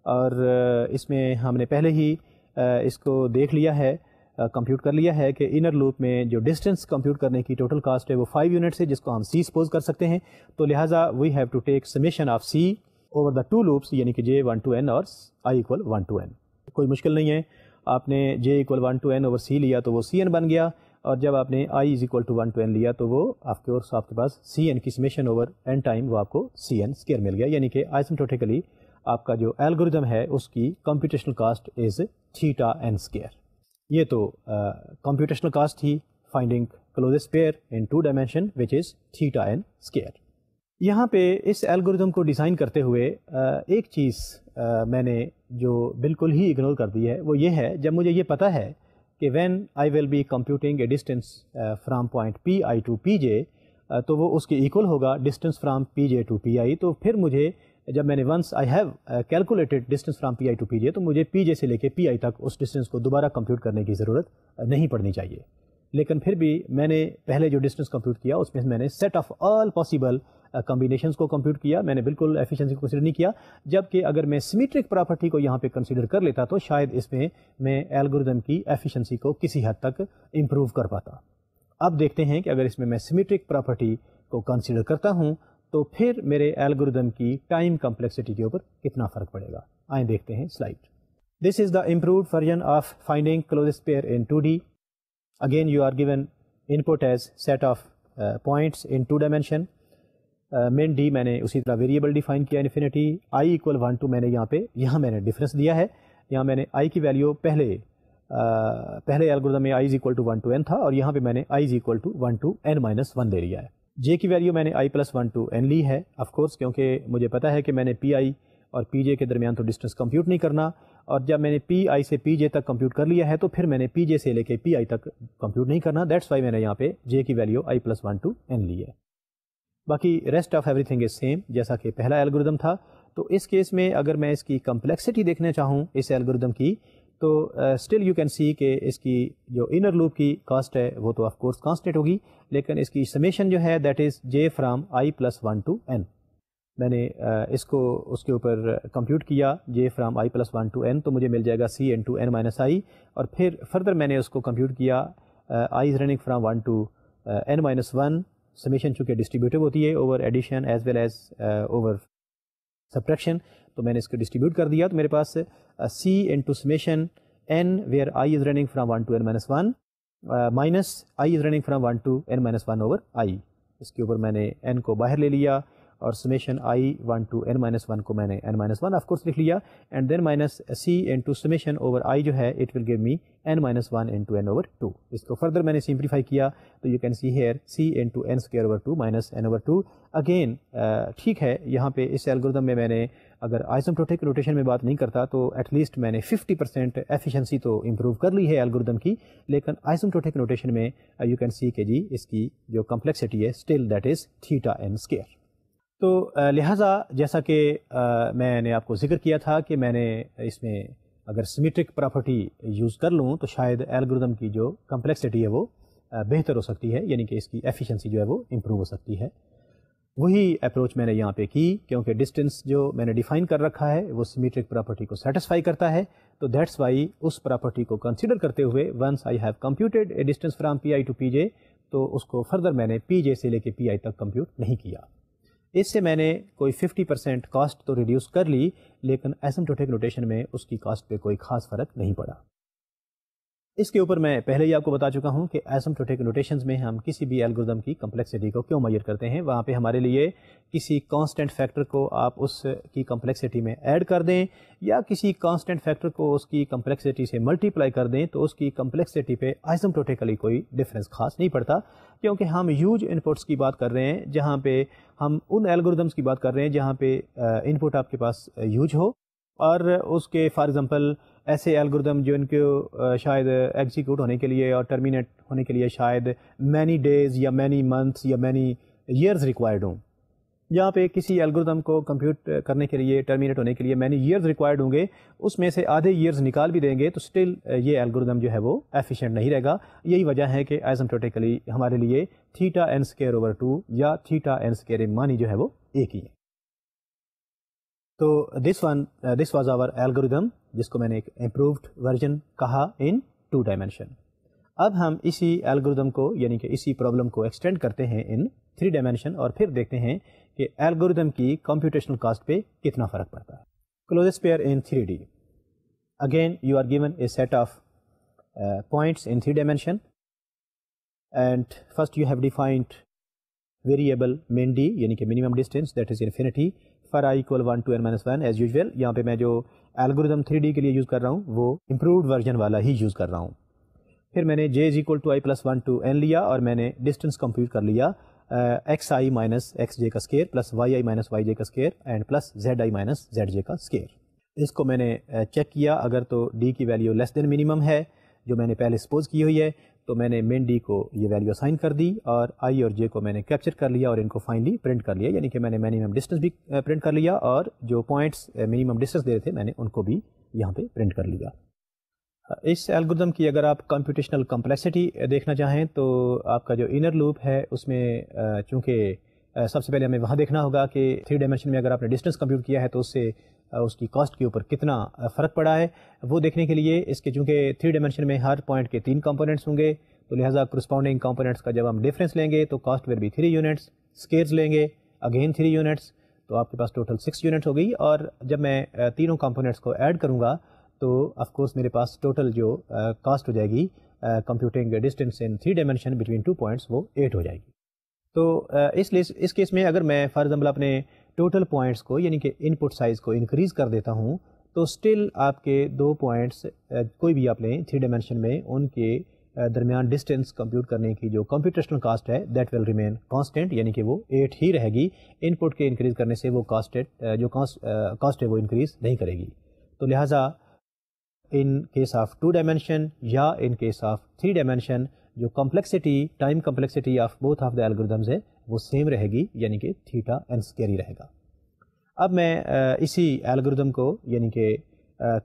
اور اس میں ہم نے پہلے ہی اس کو دیکھ لیا ہے، کمپیوٹ کر لیا ہے کہ انر لوپ میں جو ڈسٹینس کمپیوٹ کرنے کی ٹوٹل کاسٹ ہے وہ 5 یونٹس ہے، جس کو ہم c سپوز کر سکتے ہیں. تو لہٰذا we have to take summation of c over the 2 loops یعنی کہ j 1 to n اور i equal 1 to n. کوئی مشکل نہیں ہے، آپ نے j equal 1 to n over c لیا تو وہ cn بن گیا، اور جب آپ نے i is equal to 1 to n لیا تو وہ آپ کے پاس cn کی سمیشن اوور n ٹائم وہ آپ کو cn اسکیئر مل گیا. یعنی کہ آئسمٹوٹیکلی آپ کا جو الگوریدم ہے اس کی computational cost is theta n square. یہ تو کمپیوٹیشنل کاسٹ تھی finding closest pair in 2 dimension which is theta n square. یہاں پہ اس الگوریدم کو ڈیزائن کرتے ہوئے ایک چیز میں نے جو بالکل ہی اگنور کر دی ہے وہ یہ ہے، جب مجھے یہ پتہ ہے کہ when I will be computing a distance from point Pi to Pj تو وہ اس کے ایکول ہوگا distance from Pj to Pi. تو پھر مجھے جب میں نے once I have calculated distance from Pi to Pj تو مجھے Pj سے لے کے Pi تک اس ڈسٹینس کو دوبارہ کمپیوٹ کرنے کی ضرورت نہیں پڑنی چاہیے. لیکن پھر بھی میں نے پہلے جو ڈسٹینس کمپیوٹ کیا اس میں نے set of all possible combinations کو کمپیوٹ کیا. میں نے بالکل ایفیشنسی کو کنسیڈر نہیں کیا، جبکہ اگر میں سیمیٹرک پراپرٹی کو یہاں پہ کنسیڈر کر لیتا تو شاید اس میں الگوریدم کی ایفیشنسی کو کسی حد تک امپروو کر پاتا. اب دیکھتے ہیں کہ اگر اس میں سیمیٹرک پراپرٹی کو کنسیڈر کرتا ہوں تو پھر میرے الگوریدم کی ٹائم کمپلیکسٹی کے اوپر کتنا فرق پڑے گا. آئیں دیکھتے ہیں slide. This is the improved version of finding closest pair in 2D. Again you are given input as set of points in 2 dimension. Min d میں نے اسی طرح ویریبل ڈیفائن کیا انفینٹی، آئی ایکول 1 2 میں نے یہاں میں نے ڈفرینس دیا ہے. یہاں میں نے آئی کی ویلیو پہلے الگوریتم میں i is equal to 1 to n تھا، اور یہاں پہ میں نے i is equal to 1 to n-1 لے لیا ہے. جے کی ویلیو میں نے آئی پلس 1 to n لی ہے آف کورس، کیونکہ مجھے پتا ہے کہ میں نے پی آئی اور پی جے کے درمیان تو ڈسٹینس کمپیوٹ نہیں کرنا، اور جب میں نے پی آئی سے پی جے تک کمپیوٹ کر لیا ہے تو پھر میں نے پی جے سے لے کے پی آئی تک کمپیوٹ نہیں کرنا. دیٹس وائی میں نے یہاں پہ جے کی value I plus 1 to n لی ہے. باقی rest of every thing is same جیسا کہ پہلا الگوریتم تھا. تو اس کیس میں اگر میں اس کی کمپلیکسٹی دیکھنا چاہوں اس الگوریتم کی، تو اسٹل یو کین سی کہ اس کی جو انر لوپ کی کاسٹ ہے وہ تو آف کورس کانسٹنٹ ہوگی، لیکن اس کی سمیشن جو ہے that is J from i plus 1 to n. میں نے اس کے اوپر کمپیوٹ کیا j from i plus 1 to n، تو مجھے مل جائے گا c into n minus i, اور پھر فردر میں نے اس کو کمپیوٹ کیا i is running from 1 to n-1. Summation چونکہ ڈسٹریبیوٹیو ہوتی ہے over addition as well as over subtraction, تو میں نے اس کو ڈسٹریبیوٹ کر دیا. تو میرے پاس c into summation n where i is running from 1 to n-1 minus i is running from 1 to n-1 over i. اس کے اوپر میں نے n کو باہر لے لیا، اور سمیشن آئی 1 to n-1 کو میں نے n-1 آف کورس لکھ لیا، and then minus c into summation over i جو ہے it will give me n-1 into n over 2. اس کو فردر میں نے سمپلیفائی کیا تو you can see here c into n square over 2 minus n over 2. Again ٹھیک ہے، یہاں پہ اس الگوریتم میں نے اگر آئسمپٹوٹک نوٹیشن میں بات نہیں کرتا تو ایٹ لیسٹ میں نے 50% ایفیشنسی تو امپروو کر لی ہے الگوریتم کی، لیکن آئسمپٹوٹک نوٹیشن میں یو کین سی کہ جی اس کی جو کمپلیکسٹی ہے still that is theta n square. تو لہٰذا جیسا کہ میں نے آپ کو ذکر کیا تھا کہ میں نے اس میں اگر سمیٹرک پراپرٹی یوز کر لوں تو شاید الگوریتم کی جو کمپلیکسٹی ہے وہ بہتر ہو سکتی ہے، یعنی کہ اس کی ایفیشنسی جو ہے وہ امپروو ہو سکتی ہے. وہی اپروچ میں نے یہاں پہ کی، کیونکہ ڈسٹینس جو میں نے ڈیفائن کر رکھا ہے وہ سمیٹرک پراپرٹی کو سیٹسفائی کرتا ہے. تو دیٹس وائی اس پراپرٹی کو کنسیڈر کرتے ہوئے once I have computed a distance from p i to p j, تو اس کو فردر میں نے پی جے سے لے کے پی آئی تک کمپیوٹ نہیں کیا. اس سے میں نے کوئی 50% کاسٹ تو ریڈیوس کر لی، لیکن ایسمپٹوٹک نوٹیشن میں اس کی کاسٹ پہ کوئی خاص فرق نہیں پڑا. اس کے اوپر میں پہلے ہی آپ کو بتا چکا ہوں کہ ایسمپٹوٹک نوٹیشنز میں ہم کسی بھی الگوریتم کی کمپلیکسٹی کو کیوں میئر کرتے ہیں. وہاں پہ ہمارے لیے کسی کانسٹنٹ فیکٹر کو آپ اس کی کمپلیکسٹی میں ایڈ کر دیں، یا کسی کانسٹنٹ فیکٹر کو اس کی کمپلیکسٹی سے ملٹیپلائی کر دیں، تو اس کی کمپلیکسٹی پہ ایسمپٹوٹیکلی کوئی ڈفرینس خاص نہیں پڑتا، کیونکہ ہم ہیوج انپٹس کی بات کر رہے ہیں، جہاں پہ ہم ان الگوریتمس کی بات کر رہے ہیں جہاں پہ انپٹ آپ کے پاس ہیوج ہو، اور اس کے فار ایگزامپل ایسے الگوریتم جو ان کو شاید ایگزیکیوٹ ہونے کے لیے اور ٹرمینیٹ ہونے کے لیے شاید مینی ڈیز یا مینی منتھس یا مینی ایئرز ریکوائرڈ ہوں. یہاں پہ کسی الگوریتم کو کمپیوٹ کرنے کے لیے ٹرمینیٹ ہونے کے لیے مینی ایئرز ریکوائرڈ ہوں گے، اس میں سے آدھے ایئرز نکال بھی دیں گے تو اسٹل یہ الگوریتم جو ہے وہ ایفیشینٹ نہیں رہے گا. یہی وجہ ہے کہ ایسمپٹوٹیکلی ہمارے لیے تھیٹا n اسکوئر اوور 2 یا تھیٹا n اسکوئر مانی جو ہے وہ ایک ہی ہے. تو دس واز آور الگوریتم، جس کو میں نے ایک امپرووڈ ورژن کہا ان 2 dimension. اب ہم اسی الگوریتم کو یعنی کہ اسی پرابلم کو ایکسٹینڈ کرتے ہیں ان 3 dimension، اور پھر دیکھتے ہیں کہ الگوریتم کی کمپیوٹیشنل کاسٹ پہ کتنا فرق پڑتا ہے. Closest pair in 3D. Again you are given a set of points in 3 dimension, and first you have defined variable min d یعنی کہ minimum distance that is infinity for I equal 1 to n-1 as usual. یہاں پہ میں جو algorithm 3D کے لیے use کر رہا ہوں وہ امپرووڈ ورژن والا ہی یوز کر رہا ہوں. پھر میں نے j is equal to I plus 1 to n لیا، اور میں نے ڈسٹینس کمپیوٹ کر لیا xi minus xj کا square plus yi minus yj کا square and plus zi minus zj کا اسکیئر. اس کو میں نے چیک کیا، اگر تو d کی ویلیو لیس دین منیمم ہے جو میں نے پہلے سپوز کی ہوئی ہے، تو میں نے مین ڈی کو یہ ویلیو اسائن کر دی، اور آئی اور جے کو میں نے کیپچر کر لیا اور ان کو فائنلی پرنٹ کر لیا، یعنی کہ میں نے منیمم ڈسٹینس بھی پرنٹ کر لیا، اور جو پوائنٹس منیمم ڈسٹینس دے رہے تھے میں نے ان کو بھی یہاں پہ پرنٹ کر لیا. اس الگوریتم کی اگر آپ کمپیوٹیشنل کمپلیکسٹی دیکھنا چاہیں تو آپ کا جو انر لوپ ہے اس میں چونکہ سب سے پہلے ہمیں وہاں دیکھنا ہوگا کہ 3 dimension میں اگر آپ نے ڈسٹینس کمپیوٹ کیا ہے تو اس سے اس کی کاسٹ کے اوپر کتنا فرق پڑا ہے. وہ دیکھنے کے لیے اس کے چونکہ 3 dimension میں ہر پوائنٹ کے 3 کمپوننٹس ہوں گے، تو لہٰذا کرسپونڈنگ کمپوننٹس کا جب ہم ڈفرینس لیں گے تو cost will be 3 units. Skiers لیں گے اگین 3 یونٹس، تو آپ کے پاس ٹوٹل 6 یونٹس ہو گئی. اور جب میں تینوں کمپوننٹس کو ایڈ کروں گا تو آف کورس میرے پاس ٹوٹل جو کاسٹ ہو جائے گی کمپیوٹنگ ڈسٹینس ان 3 dimension بٹوین 2 points وہ 8 ہو جائے گی. تو اس کیس میں اگر میں فار ایگزامپل اپنے ٹوٹل پوائنٹس کو یعنی کہ ان پٹ سائز کو انکریز کر دیتا ہوں تو اسٹل آپ کے 2 پوائنٹس کوئی بھی آپ لیں 3 ڈائمینشن میں ان کے درمیان ڈسٹینس کمپیوٹ کرنے کی جو کمپیوٹیشنل کاسٹ ہے دیٹ ول ریمین کانسٹنٹ، یعنی کہ وہ 8 ہی رہے گی. ان پٹ کے انکریز کرنے سے وہ کاسٹ ہے وہ انکریز نہیں کرے گی. تو لہٰذا ان کیس آف 2 ڈائمینشن یا ان کیس آف 3 ڈائمینشن جو complexity time complexity of both of the algorithms ہے وہ سیم رہے گی، یعنی کہ تھیٹا این اسکوئر ہی رہے گا. اب میں اسی الگوریدم کو یعنی کہ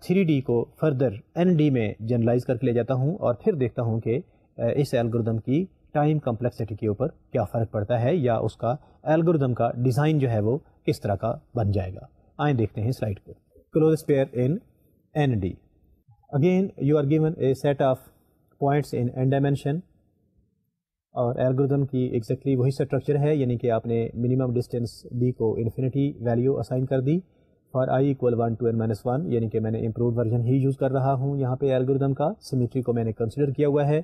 3D کو فردر ND میں جنرلائز کر کے لے جاتا ہوں اور پھر دیکھتا ہوں کہ اس الگوریدم کی ٹائم کمپلیکسٹی کے اوپر کیا فرق پڑتا ہے یا اس کا الگوریدم کا ڈیزائن جو ہے وہ کس طرح کا بن جائے گا. آئیں دیکھتے ہیں سلائڈ کو. Closest pair in ND. Again you are given a set of points in n dimension اور الگوریدم کی ایگزیکٹلی وہی اسٹرکچر ہے، یعنی کہ آپ نے منیمم ڈسٹینس d کو انفینیٹی ویلیو اسائن کر دی for i equal 1 to n-1، یعنی کہ میں نے امپرووڈ ورژن ہی یوز کر رہا ہوں یہاں پہ الگوریدم کا. سیمیٹری کو میں نے کنسیڈر کیا ہوا ہے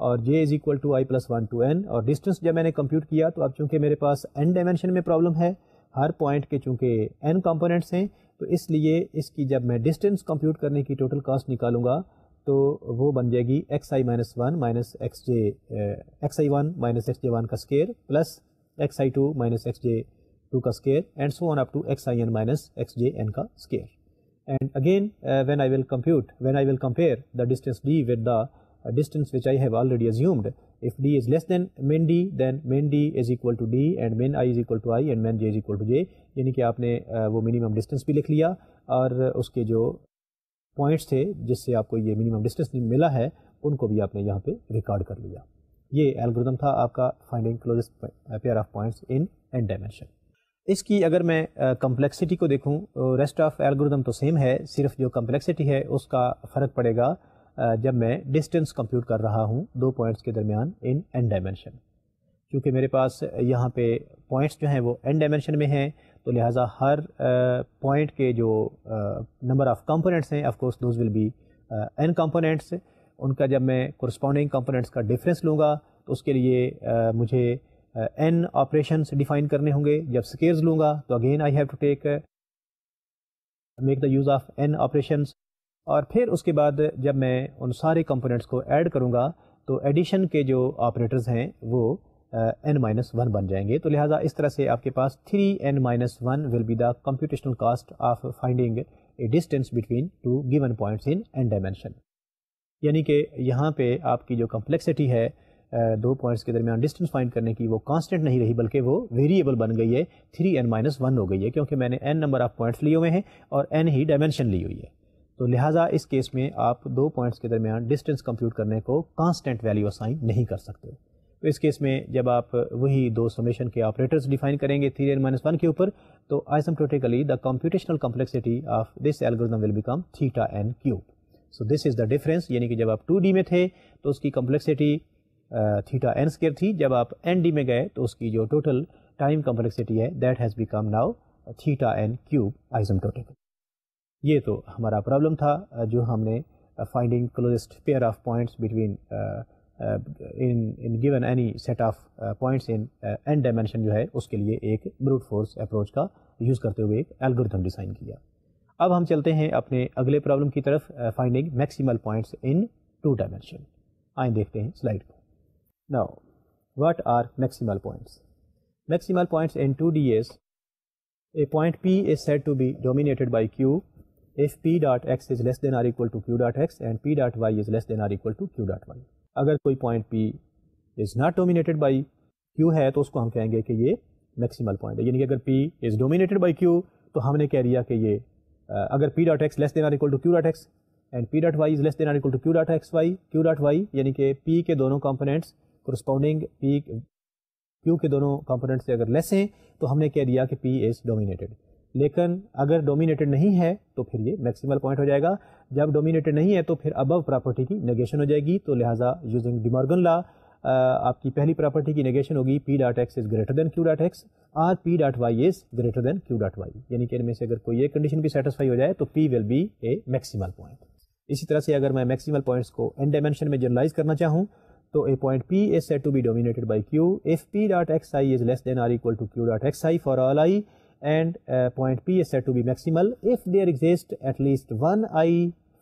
اور j is equal to i plus 1 to n. اور ڈسٹینس جب میں نے کمپیوٹ کیا تو اب چونکہ میرے پاس n ڈائمینشن میں پرابلم ہے، ہر پوائنٹ کے چونکہ n کمپوننٹس ہیں تو اس لیے اس کی جب میں ڈسٹینس کمپیوٹ کرنے کی ٹوٹل کاسٹ نکالوں گا تو وہ بن جائے گی xi-1 minus xi1 minus xj1 کا square plus xi2 minus xj2 کا square and so on up to xin minus xjn کا square. And again when I will compare the distance d with the distance which I have already assumed, if d is less than min d then min d is equal to d and min I is equal to I and min j is equal to j. یعنی کہ آپ نے وہ minimum distance بھی لکھ لیا اور اس کے جو پوائنٹس تھے جس سے آپ کو یہ منیمم ڈسٹینس ملا ہے ان کو بھی آپ نے یہاں پہ ریکارڈ کر لیا. یہ الگوریدم تھا آپ کا finding closest pair of points in n dimension. اس کی اگر میں کمپلیکسٹی کو دیکھوں ریسٹ آف الگوریدم تو سیم ہے، صرف جو کمپلیکسٹی ہے اس کا فرق پڑے گا جب میں ڈسٹینس کمپیوٹ کر رہا ہوں 2 پوائنٹس کے درمیان ان n ڈائمینشن. کیونکہ میرے پاس یہاں پہ پوائنٹس جو ہیں وہ n ڈائمینشن میں ہیں تو لہٰذا ہر پوائنٹ کے جو نمبر آف کمپوننٹس ہیں of course those will be n components. ان کا جب میں کورسپونڈنگ کمپوننٹس کا ڈفرینس لوں گا تو اس کے لیے مجھے n آپریشنس ڈیفائن کرنے ہوں گے. جب سکیئرز لوں گا تو again I have to make the use of n operations. اور پھر اس کے بعد جب میں ان سارے کمپوننٹس کو ایڈ کروں گا تو ایڈیشن کے جو آپریٹرز ہیں وہ n-1 بن جائیں گے. تو لہٰذا اس طرح سے آپ کے پاس 3n-1 will be the computational cost of finding a distance between 2 given points in n dimension. یعنی کہ یہاں پہ آپ کی جو کمپلیکسٹی ہے 2 پوائنٹس کے درمیان ڈسٹینس فائنڈ کرنے کی وہ کانسٹنٹ نہیں رہی بلکہ وہ ویریبل بن گئی ہے، 3n-1 ہو گئی ہے کیونکہ میں نے n نمبر آف پوائنٹس لیے ہوئے ہیں اور n ہی ڈائمینشن لی ہوئی ہے. تو لہٰذا اس کیس میں آپ 2 پوائنٹس کے درمیان ڈسٹینس کمپیوٹ کرنے کو کانسٹنٹ ویلیو اسائن نہیں کر سکتے. تو اس کیس میں جب آپ وہی 2 سمیشن کے آپریٹرز ڈیفائن کریں گے 3n-1 کے اوپر تو asymptotically the computational complexity of this algorithm will become theta n cube. So this is the difference, یعنی کہ جب آپ 2D میں تھے تو اس کی کمپلیکسٹی تھیٹا n اسکوئر تھی، جب آپ ND میں گئے تو اس کی جو ٹوٹل ٹائم کمپلیکسٹی ہے that has become now theta n cube asymptotical. یہ تو ہمارا پرابلم تھا جو ہم نے finding closest pair of points between in given any set of points in n dimension جو ہے اس کے لیے ایک بروٹ فورس اپروچ کا یوز کرتے ہوئے ایک الگوریتھم ڈیزائن کیا. اب ہم چلتے ہیں اپنے اگلے پرابلم کی طرف، finding maximal points in 2 dimension. آئیں دیکھتے ہیں سلائڈ کو. Now what are maximal points? Maximal points in 2D is a point P is said to be dominated by Q if P dot x is less than or equal to Q dot x and P dot y is less than or equal to Q dot y. اگر کوئی point P is not dominated by Q ہے تو اس کو ہم کہیں گے کہ یہ میکسیمل پوائنٹ ہے. یعنی کہ اگر P is dominated by Q تو ہم نے کہہ دیا کہ یہ اگر P dot x less than or equal to Q dot x and P dot y is less than or equal to Q dot x y, Q dot y یعنی کہ P کے دونوں کمپوننٹس کورسپونڈنگ Q کے دونوں component سے اگر لیس ہیں تو ہم نے کہہ دیا کہ P is dominated. لیکن اگر ڈومینیٹڈ نہیں ہے تو پھر یہ میکسیمل پوائنٹ ہو جائے گا. جب ڈومینیٹڈ نہیں ہے تو پھر ابو پراپرٹی کی نیگیشن ہو جائے گی. تو لہٰذا یوزنگ ڈی مارگن لا آپ کی پہلی پراپرٹی کی نیگیشن ہوگی P dot X is greater than Q dot X اور P dot Y is greater than Q dot Y. یعنی کہ ان میں سے اگر کوئی ایک کنڈیشن بھی سیٹسفائی ہو جائے تو P will be a maximal point. اسی طرح سے اگر میں میکسیمل پوائنٹس کو n ڈائمینشن میں جنرلائز کرنا چاہوں تو a point P is said to be dominated by Q if P dot xi is less than or equal to Q dot xi for all I, and point P is said to be maximal if there exists at least one I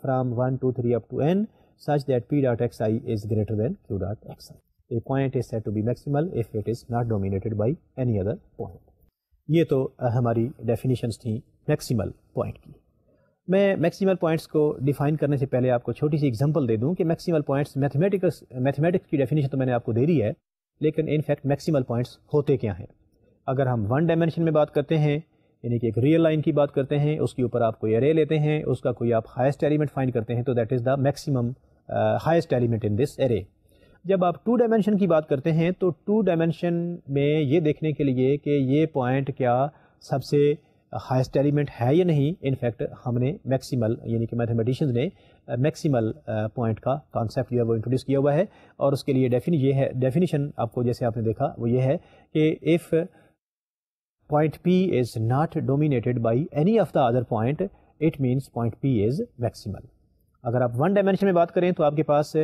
from 1 to 3 up to n such that P dot xi is greater than Q dot xi. A point is said to be maximal if it is not dominated by any other point. یہ تو ہماری definitions تھیں maximal point کی. میں maximal points کو define کرنے سے پہلے آپ کو چھوٹی سی ایگزامپل دے دوں کہ میکسیمل پوائنٹس میتھمیٹکس کی ڈیفینیشن تو میں نے آپ کو دے دی ہے، لیکن ان فیکٹ میکسیمل پوائنٹس ہوتے کیا ہیں. اگر ہم ون ڈائمینشن میں بات کرتے ہیں، یعنی کہ ایک ریئل لائن کی بات کرتے ہیں، اس کے اوپر آپ کوئی ارے لیتے ہیں، اس کا کوئی آپ ہائیسٹ ایلیمنٹ فائنڈ کرتے ہیں، تو that is the maximum highest element in this array. جب آپ ٹو ڈائمینشن کی بات کرتے ہیں تو ٹو ڈائمینشن میں یہ دیکھنے کے لیے کہ یہ پوائنٹ کیا سب سے ہائیسٹ ایلیمنٹ ہے یا نہیں، ان فیکٹ ہم نے میکسیمل یعنی کہ میتھمیٹیشینز نے میکسیمل پوائنٹ کا کانسیپٹ جو ہے وہ انٹروڈیوس کیا ہوا ہے. اور اس کے لیے یہ ہے ڈیفینیشن آپ کو جیسے آپ نے دیکھا وہ یہ ہے کہ if point P is not dominated by any of the other point it means point P is maximal. اگر آپ ون ڈائمینشن میں بات کریں تو آپ کے پاس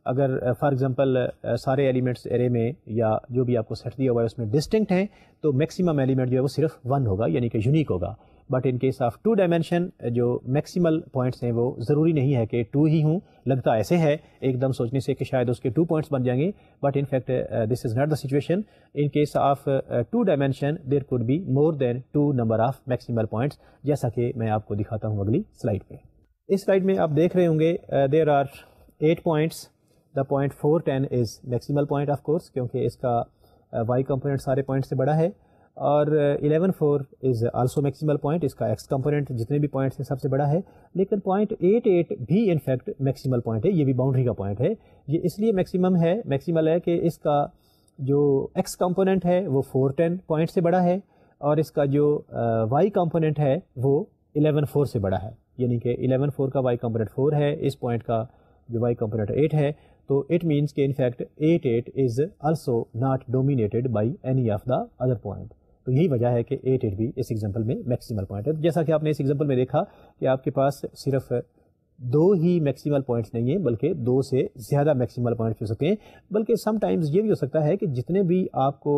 اگر فار ایگزامپل سارے ایلیمنٹس ارے میں یا جو بھی آپ کو سیٹ دیا ہوا ہے اس میں ڈسٹنکٹ ہیں تو میکسیمم ایلیمنٹ جو ہے وہ صرف ون ہوگا یعنی کہ یونیک ہوگا. But in case of two dimension جو میکسیمل پوائنٹس ہیں وہ ضروری نہیں ہے کہ ٹو ہی ہوں. لگتا ایسے ہے ایک دم سوچنے سے کہ شاید اس کے 2 پوائنٹس بن جائیں گے، but in fact this is not the situation. In case of two dimension there could be more than 2 number of maximal points, جیسا کہ میں آپ کو دکھاتا ہوں اگلی سلائڈ پہ. اس سلائڈ میں آپ دیکھ رہے ہوں گے there are 8 points. The point 4 10 is maximal point of course کیونکہ اس کا وائی کمپوننٹ سارے پوائنٹ سے بڑا ہے، اور 11 4 از آلسو میکسیمل پوائنٹ، اس کا ایکس کمپوننٹ جتنے بھی پوائنٹس ہیں سب سے بڑا ہے. لیکن پوائنٹ 8 8 بھی ان فیکٹ میکسیمل پوائنٹ ہے، یہ بھی باؤنڈری کا پوائنٹ ہے. یہ اس لیے میکسیمل ہے کہ اس کا جو ایکس کمپوننٹ ہے وہ 4 10 پوائنٹ سے بڑا ہے، اور اس کا جو وائی کمپوننٹ ہے وہ 11 4 سے بڑا ہے. یعنی کہ 11 4 کا وائی کمپوننٹ 4 ہے، اس پوائنٹ کا جو وائی کمپوننٹ 8 ہے، تو اٹ مینس کہ in fact 8 8 is also not dominated by any of the other point. تو یہی وجہ ہے کہ 8 8 بھی اس ایگزامپل میں میکسیمل پوائنٹ ہے. جیسا کہ آپ نے اس ایگزامپل میں دیکھا کہ آپ کے پاس صرف 2 ہی میکسیمل پوائنٹس نہیں ہیں بلکہ 2 سے زیادہ میکسیمل پوائنٹس ہو سکتے ہیں. بلکہ سم ٹائمز یہ بھی ہو سکتا ہے کہ جتنے بھی آپ کو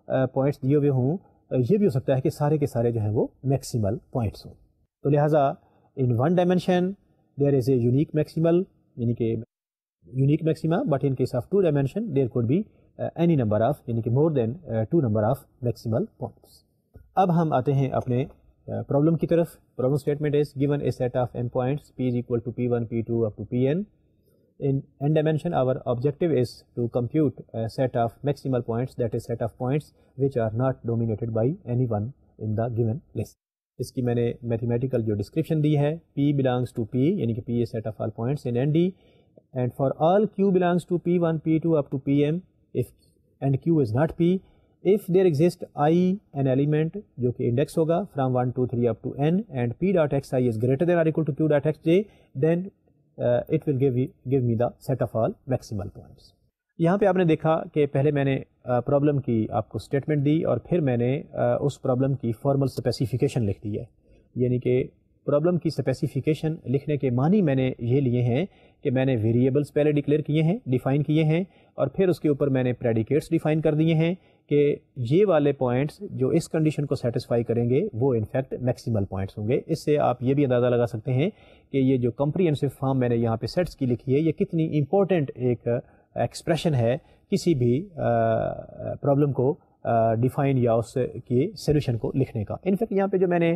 پوائنٹس دیے ہوئے ہوں یہ بھی ہو سکتا ہے کہ سارے کے سارے جو ہیں وہ میکسیمل پوائنٹس ہوں. تو لہٰذا in one dimension there is a unique maximal یعنی کہ unique maxima, but in case of two dimension there could be any number of یعنی کہ more than 2 number of maximal points. اب ہم آتے ہیں اپنے پرابلم کی طرف. Problem statement is given a set of n points p is equal to p1 p2 up to pn. In n dimension our objective is to compute a set of maximal points, that is set of points which are not dominated by anyone in the given list. اس کی میں نے mathematical جو description دی ہے p belongs to p یعنی کہ p is set of all points in nd, and for all q belongs to p1 p2 up to pm if and q is not p, if there exists I an element جو کہ index ہوگا from 1 2 3 up to n and p dot xi is greater than or equal to q dot xj, then it will give me the set of all maximal points. یہاں پہ آپ نے دیکھا کہ پہلے میں نے پرابلم کی آپ کو اسٹیٹمنٹ دی اور پھر میں نے اس پرابلم کی فارمل اسپیسیفیکیشن لکھ دی ہے. یعنی کہ پرابلم کی اسپیسیفیکیشن لکھنے کے معنی میں نے یہ لیے ہیں کہ میں نے ویریبلس پہلے ڈکلیئر کیے ہیں، ڈیفائن کیے ہیں، اور پھر اس کے اوپر میں نے پریڈیکیٹس ڈیفائن کر دیے ہیں کہ یہ والے پوائنٹس جو اس کنڈیشن کو سیٹسفائی کریں گے وہ انفیکٹ میکسیمل پوائنٹس ہوں گے. اس سے آپ یہ بھی اندازہ لگا سکتے ہیں کہ یہ جو کمپریہنسو فارم میں نے یہاں پہ سیٹس کی لکھی ہے یہ کتنی امپورٹنٹ ایک ایکسپریشن ہے کسی بھی پرابلم کو ڈیفائن یا اس کی سولوشن کو لکھنے کا. انفیکٹ یہاں پہ جو میں نے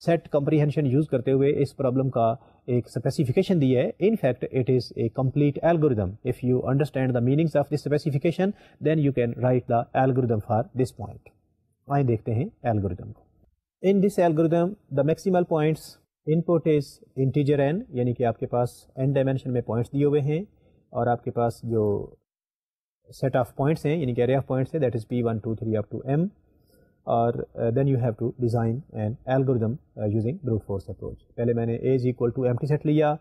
سیٹ کمپریہنشن یوز کرتے ہوئے اس پرابلم کا ایک اسپیسیفیکیشن دی ہے. In fact it is a complete algorithm. If you understand the meanings of this specification then you can write the algorithm for this point. آئیں دیکھتے ہیں الگوریدم کو. In this algorithm the maximal points input is integer n یعنی کہ آپ کے پاس n dimension میں پوائنٹس دیے ہوئے ہیں اور آپ کے پاس جو سیٹ آف پوائنٹس ہیں یعنی کہ ارے آف پوائنٹس ہے that is p1 2 3 up to m, اور then you have to design an algorithm using brute force approach. پہلے میں نے a is equal to empty set لیا،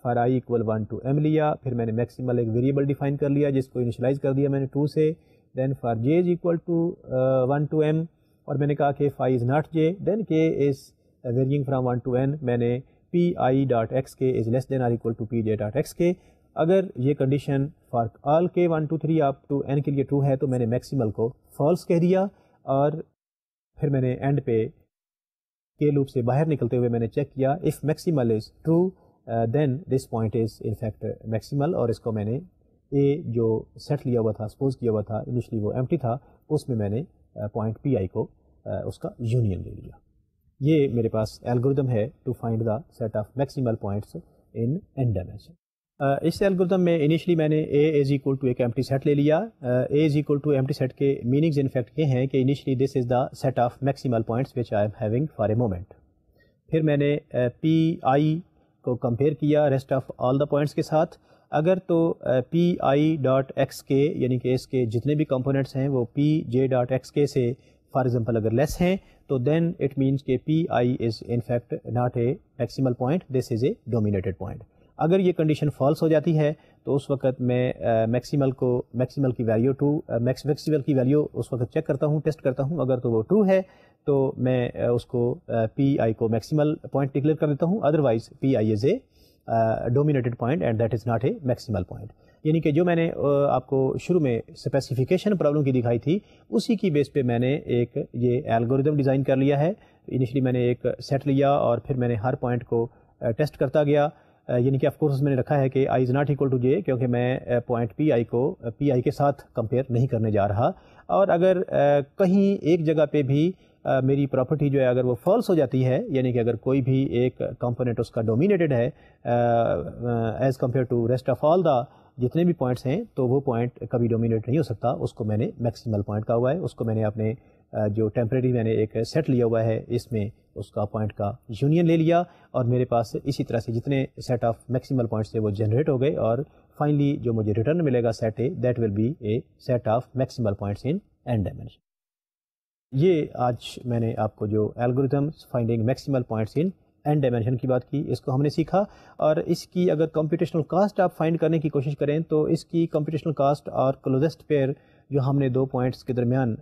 for i equal 1 to m لیا، پھر میں نے میکسیمل ایک ویریبل ڈیفائن کر لیا جس کو انیشلائز کر دیا میں نے 2 سے، then for j is equal to 1 to m، اور میں نے کہا کہ phi is not j، then k is varying from 1 to n، میں نے pi dot x k is less than or equal to pj dot x k. اگر یہ condition for all کے 1 2 3 اپ ٹو n کے لیے true ہے تو میں نے میکسیمل کو فالس کہہ دیا، اور پھر میں نے اینڈ پہ کے لوپ سے باہر نکلتے ہوئے میں نے چیک کیا if maximal is true then this point is in fact maximal, اور اس کو میں نے اے جو سیٹ لیا ہوا تھا، سپوز کیا ہوا تھا انیشلی وہ ایمٹی تھا، اس میں میں نے پوائنٹ پی آئی کو اس کا یونین لے لیا۔ یہ میرے پاس الگوریدم ہے to find the set of maximal points in n dimension. اس الگوریدم میں انیشلی میں نے اے از اکول ٹو ایک ایمٹی سیٹ لے لیا۔ A is equal to empty set کے میننگز ان فیکٹ یہ ہیں کہ initially this is the set of maximal points which I am having for a moment. پھر میں نے پی آئی کو کمپیئر کیا rest of all the points کے ساتھ، اگر تو پی آئی ڈاٹ ایکس کے یعنی کہ اس کے جتنے بھی کمپوننٹس ہیں وہ پی جے ڈاٹ ایکس کے سے فار ایگزامپل اگر لیس ہیں تو دین اٹ مینس کہ p i is in fact not a maximal point, this is a dominated point. اگر یہ کنڈیشن فالس ہو جاتی ہے تو اس وقت میں میکسیمل کی ویلیو میکسیمل کی ویلیو اس وقت چیک کرتا ہوں، ٹیسٹ کرتا ہوں، اگر تو وہ ٹرو ہے تو میں اس کو پی آئی کو میکسیمل پوائنٹ ڈکلیئر کر دیتا ہوں، otherwise P i is a dominated point and that is not a maximal point. یعنی کہ جو میں نے آپ کو شروع میں اسپیسیفیکیشن پرابلم کی دکھائی تھی اسی کی بیس پہ میں نے ایک یہ الگوریدم ڈیزائن کر لیا ہے۔ انیشلی میں نے ایک سیٹ لیا اور پھر میں نے ہر پوائنٹ کو ٹیسٹ کرتا گیا، یعنی کہ آف کورس میں نے رکھا ہے کہ آئی از ناٹ اکول ٹو جے، کیونکہ میں پوائنٹ پی آئی کو پی آئی کے ساتھ کمپیئر نہیں کرنے جا رہا، اور اگر کہیں ایک جگہ پہ بھی میری پراپرٹی جو ہے اگر وہ فالس ہو جاتی ہے، یعنی کہ اگر کوئی بھی ایک کمپوننٹ اس کا ڈومینیٹڈ ہے as compare to rest of all the جتنے بھی پوائنٹس ہیں، تو وہ پوائنٹ کبھی ڈومینیٹ نہیں ہو سکتا، اس کو میں نے میکسیمل پوائنٹ کہا ہوا ہے۔ اس کو میں نے اپنے جو ٹیمپریری میں نے ایک سیٹ لیا ہوا ہے اس میں اس کا پوائنٹ کا یونین لے لیا، اور میرے پاس اسی طرح سے جتنے سیٹ آف میکسیمل پوائنٹس تھے وہ جنریٹ ہو گئے، اور فائنلی جو مجھے ریٹرن ملے گا set a that will be a set of maximal points in n dimension. یہ آج میں نے آپ کو جو algorithm finding maximal points in n dimension کی بات کی، اس کو ہم نے سیکھا، اور اس کی اگر کمپیوٹیشنل کاسٹ آپ فائنڈ کرنے کی کوشش کریں تو اس کی کمپیوٹیشنل کاسٹ اور کلوزسٹ پیئر جو ہم نے دو پوائنٹس کے درمیان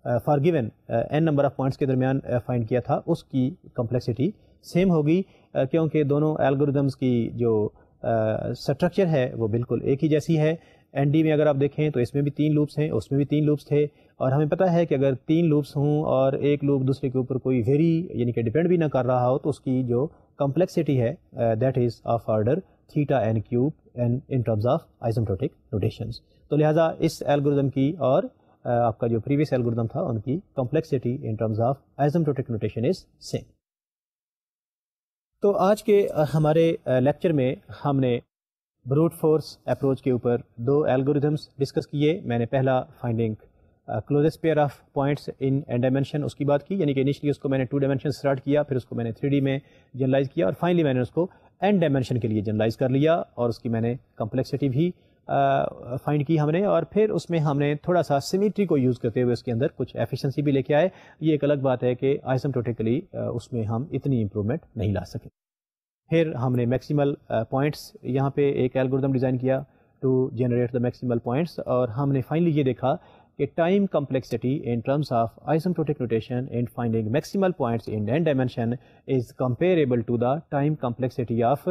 for given n number of points کے درمیان فائنڈ کیا تھا اس کی کمپلیکسٹی سیم ہوگی، کیونکہ دونوں الگوریدمس کی جو اسٹرکچر ہے وہ بالکل ایک ہی جیسی ہے۔ این ڈی میں اگر آپ دیکھیں تو اس میں بھی 3 لوپس ہیں، اس میں بھی 3 لوپس تھے، اور ہمیں پتہ ہے کہ اگر 3 لوپس ہوں اور ایک لوپ دوسرے کے اوپر کوئی ویری یعنی کہ ڈپینڈ بھی نہ کر رہا ہو تو اس کی جو کمپلیکسٹی ہے that is of order theta n cube n in terms of asymptotic notations. تو لہٰذا اس الگوریدم کی اور آپ کا جو پریویس الگوریدم تھا ان کی complexity in terms of asymptotic notation is same. تو آج کے ہمارے لیکچر میں ہم نے بروٹ فورس اپروچ کے اوپر 2 الگوریدمس ڈسکس کیے۔ میں نے پہلا finding closest pair of points in n dimension اس کی بات کی، یعنی کہ انیشلی اس کو میں نے 2 ڈائمینشن اسٹارٹ کیا، پھر اس کو میں نے 3D میں جنرلائز کیا، اور فائنلی میں نے اس کو n ڈائمینشن کے لیے جنرلائز کر لیا، اور اس کی میں نے کمپلیکسٹی بھی فائنڈ کی ہم نے، اور پھر اس میں ہم نے تھوڑا سا سیمیٹری کو یوز کرتے ہوئے اس کے اندر کچھ ایفیشنسی بھی لے کے آئے۔ یہ ایک الگ بات ہے کہ آئسمپٹوٹیکلی اس میں ہم اتنی امپرومنٹ نہیں لا سکے۔ پھر ہم نے میکسیمل پوائنٹس یہاں پہ ایک الگوریدم ڈیزائن کیا to generate the maximal points, اور ہم نے فائنلی یہ دیکھا کہ time complexity in terms of asymptotic notation in finding maximal points in n dimension is comparable to the time complexity of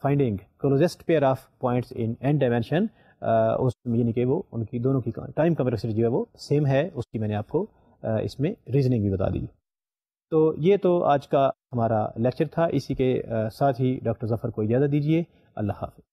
finding closest pair of points in n dimension, یعنی کہ وہ ان کی دونوں کی ٹائم کمپلیکسٹی جو ہے وہ same ہے، اس کی میں نے آپ کو اس میں ریزننگ بھی بتا دی۔ تو یہ تو آج کا ہمارا لیکچر تھا، اسی کے ساتھ ہی ڈاکٹر ظفر کو اجازت دیجیے، اللہ حافظ۔